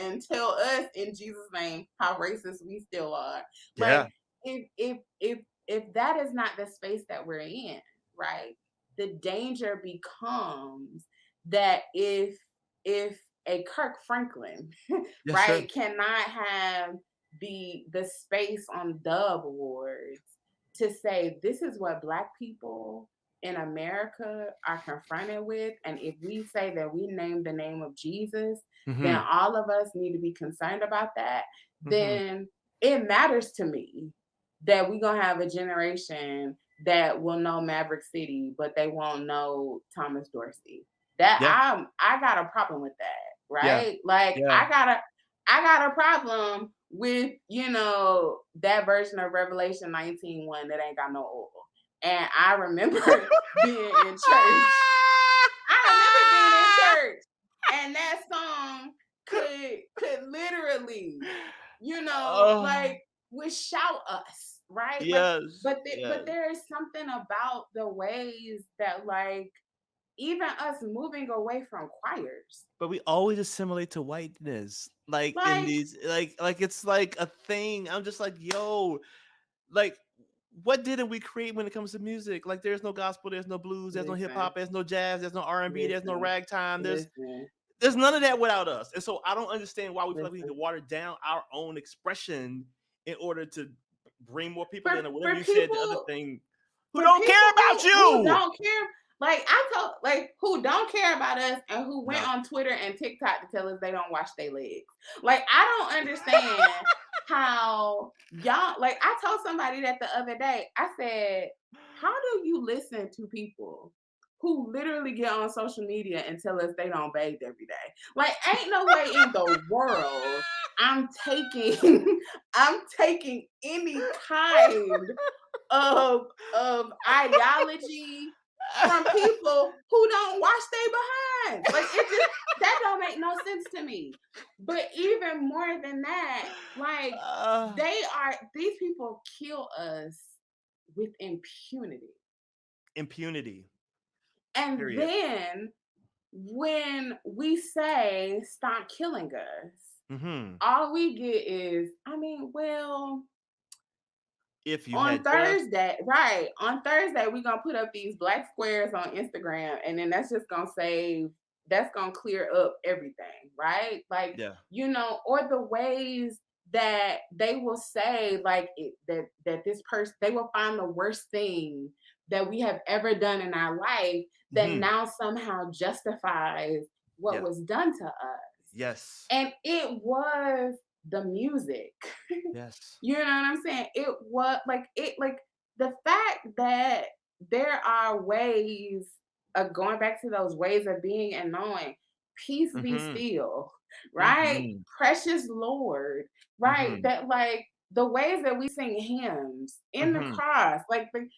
and tell us in Jesus' name how racist we still are. Yeah. Like, if if that is not the space that we're in, right? The danger becomes that if a Kirk Franklin, Yes, sir. right, cannot have the space on Dove Awards to say this is what Black people in America are confronted with, and if we say that we name the name of Jesus, then Hmm. all of us need to be concerned about that. Hmm. Then it matters to me that we're gonna have a generation that will know Maverick City, but they won't know Thomas Dorsey. That Yeah. I got a problem with that, Yeah. right? Like Yeah. I got a problem with, that version of Revelation 19:1 that ain't got no oil. And I remember being in church. I remember being in church and that song could literally, Oh, like would shout us, right? Like, yes. but Yes. there is something about the ways that, like, even us moving away from choirs, But we always assimilate to whiteness, like in like, these, like it's like a thing. I'm just like, yo, like, what didn't we create when it comes to music? Like, there's no gospel, there's no blues, there's no hip listen, hop, there's no jazz, there's no R&B, there's no listen, ragtime, listen, there's none of that without us. And so I don't understand why we feel like we need to listen. water down our own expression in order to bring more people For in, or whatever for you said, the other people thing, who for don't people care about who you. don't care, like I told, like, who don't care about us and who went No. on Twitter and TikTok to tell us they don't wash their legs. Like, I don't understand how y'all, like, I told somebody that the other day. I said, how do you listen to people who literally get on social media and tell us they don't bathe every day? Like, ain't no way in the world I'm taking I'm taking any kind of ideology from people who don't wash their behinds. Like, it just, that don't make no sense to me. But even more than that, like, Uh, these people kill us with impunity. impunity. And Period. then when we say stop killing us, Hmm. all we get is, I mean, well, If you on had just, Thursday, right? On Thursday, we're gonna put up these black squares on Instagram, and then that's gonna clear up everything, right? Like, yeah. or the ways that they will say, like, that this person, they will find the worst thing that we have ever done in our life that Hmm. now somehow justifies what Yeah. was done to us. Yes. And it was the music. Yes. You know what I'm saying? It was like, the fact that there are ways of going back to those ways of being and knowing, peace be Hmm. still, right? Hmm. Precious Lord, right? Hmm. That, like, the ways that we sing hymns in the Hmm. cross, like the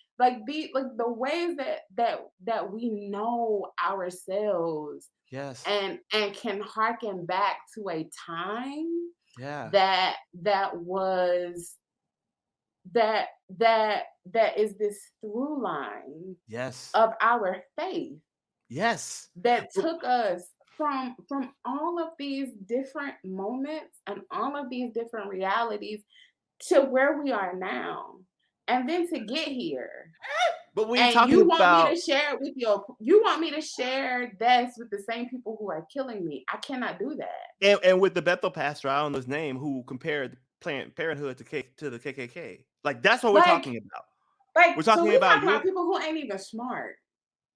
ways that we know ourselves Yes. and can harken back to a time Yeah. that was that is this through line Yes. of our faith Yes. that But took us from all of these different moments and all of these different realities to where we are now, and then to get here. but when you're And talking about, you want me to share this with the same people who are killing me. I cannot do that. and with the Bethel pastor, I don't know his name, who compared Planned Parenthood to the KKK. Like, that's what we're Like, talking about. We're so talking we about talking your about people who ain't even smart.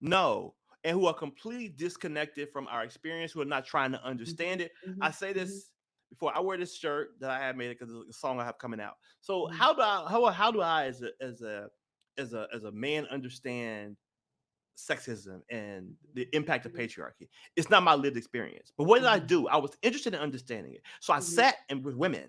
no, and who are completely disconnected from our experience, who are not trying to understand Mhm, it. I mhm, say mhm, this before I wear this shirt that I have made because of the song I have coming out. So mhm, how do I as a man understand sexism and the impact of mhm, patriarchy? It's not my lived experience. But what did I mhm, do? I was interested in understanding it. So I mhm, sat and with women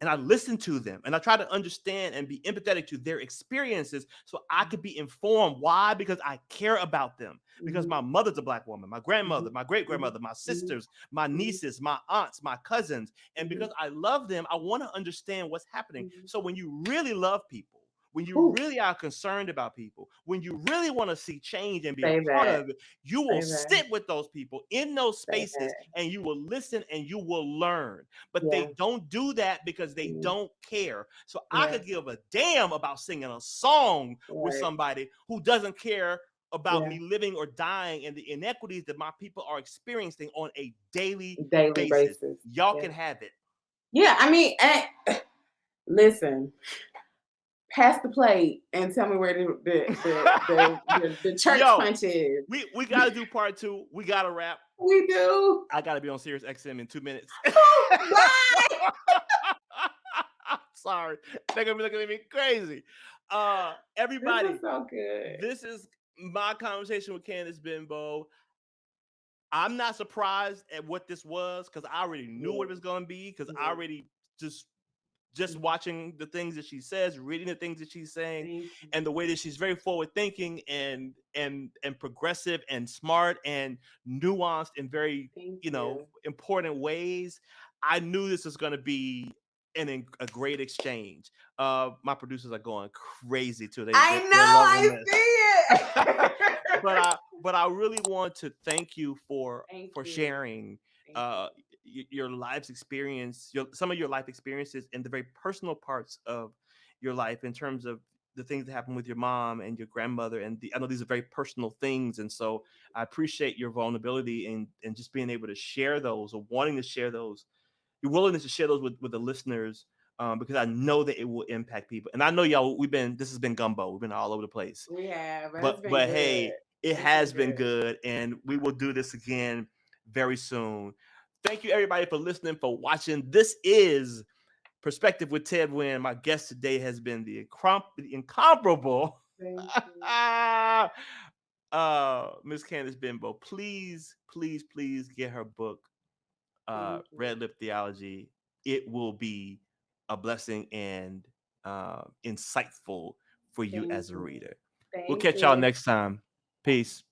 and I mhm, listened to them and I tried to understand and be empathetic to their experiences so I could be informed. Why? Because I care about them. Because mhm, my mother's a black woman, my grandmother, mhm, my great mhm, grandmother, my mhm, sisters, my mhm, nieces, my aunts, my cousins. And mhm, because I love them, I want to understand what's happening. mhm, So when you really love people, when you Ooh, really are concerned about people, when you really want to see change and be a say part that. of it, you will Say that. sit with those people in those Say spaces that. and you will listen and you will learn. But Yeah. they don't do that because they Mm, don't care. So I yeah. could give a damn about singing a song with Right. somebody who doesn't care about Yeah. me living or dying and the inequities that my people are experiencing on a daily Daily basis. basis. Y'all Yeah. can have it. Yeah. I mean, listen. Pass the plate and tell me where the church Yo, punch is. we gotta do part two. We gotta wrap. We do. I gotta be on Sirius XM in 2 minutes. Bye. Sorry, they're gonna be looking at me crazy. This is Everybody, so good. this is my conversation with Candice Benbow. I'm not surprised at what this was because I already knew what Yeah. it was gonna be because I Yeah. already just Mhm. watching the things that she says, reading the things that she's saying, Thank you. and the way that she's very forward thinking and progressive and smart and nuanced in very Thank you. important ways. I knew this was going to be a great exchange. My producers are going crazy too. I They're loving know. I this. see but it. I really want to thank you Thank for you. sharing Thank you. your life's experience, some of your life experiences, and the very personal parts of your life in terms of the things that happened with your mom and your grandmother. And I know these are very personal things, and so I appreciate your vulnerability and just being able to share those or wanting to share those, your willingness to share those with the listeners. Because I know that it will impact people, and I know y'all. This has been gumbo. We've been all over the place, We have, but it's been but good. hey, it It's been has been good. good, and we will do this again very soon. Thank you, everybody, for listening, for watching. This is Perspective with Ted Wynn. My guest today has been the incomparable Thank you. Miss Candice Benbow. Please, please, please get her book, Thank you. Red Lip Theology. It will be a blessing and insightful for you Thank as a you. reader. We'll Thank catch y'all you. next time. Peace.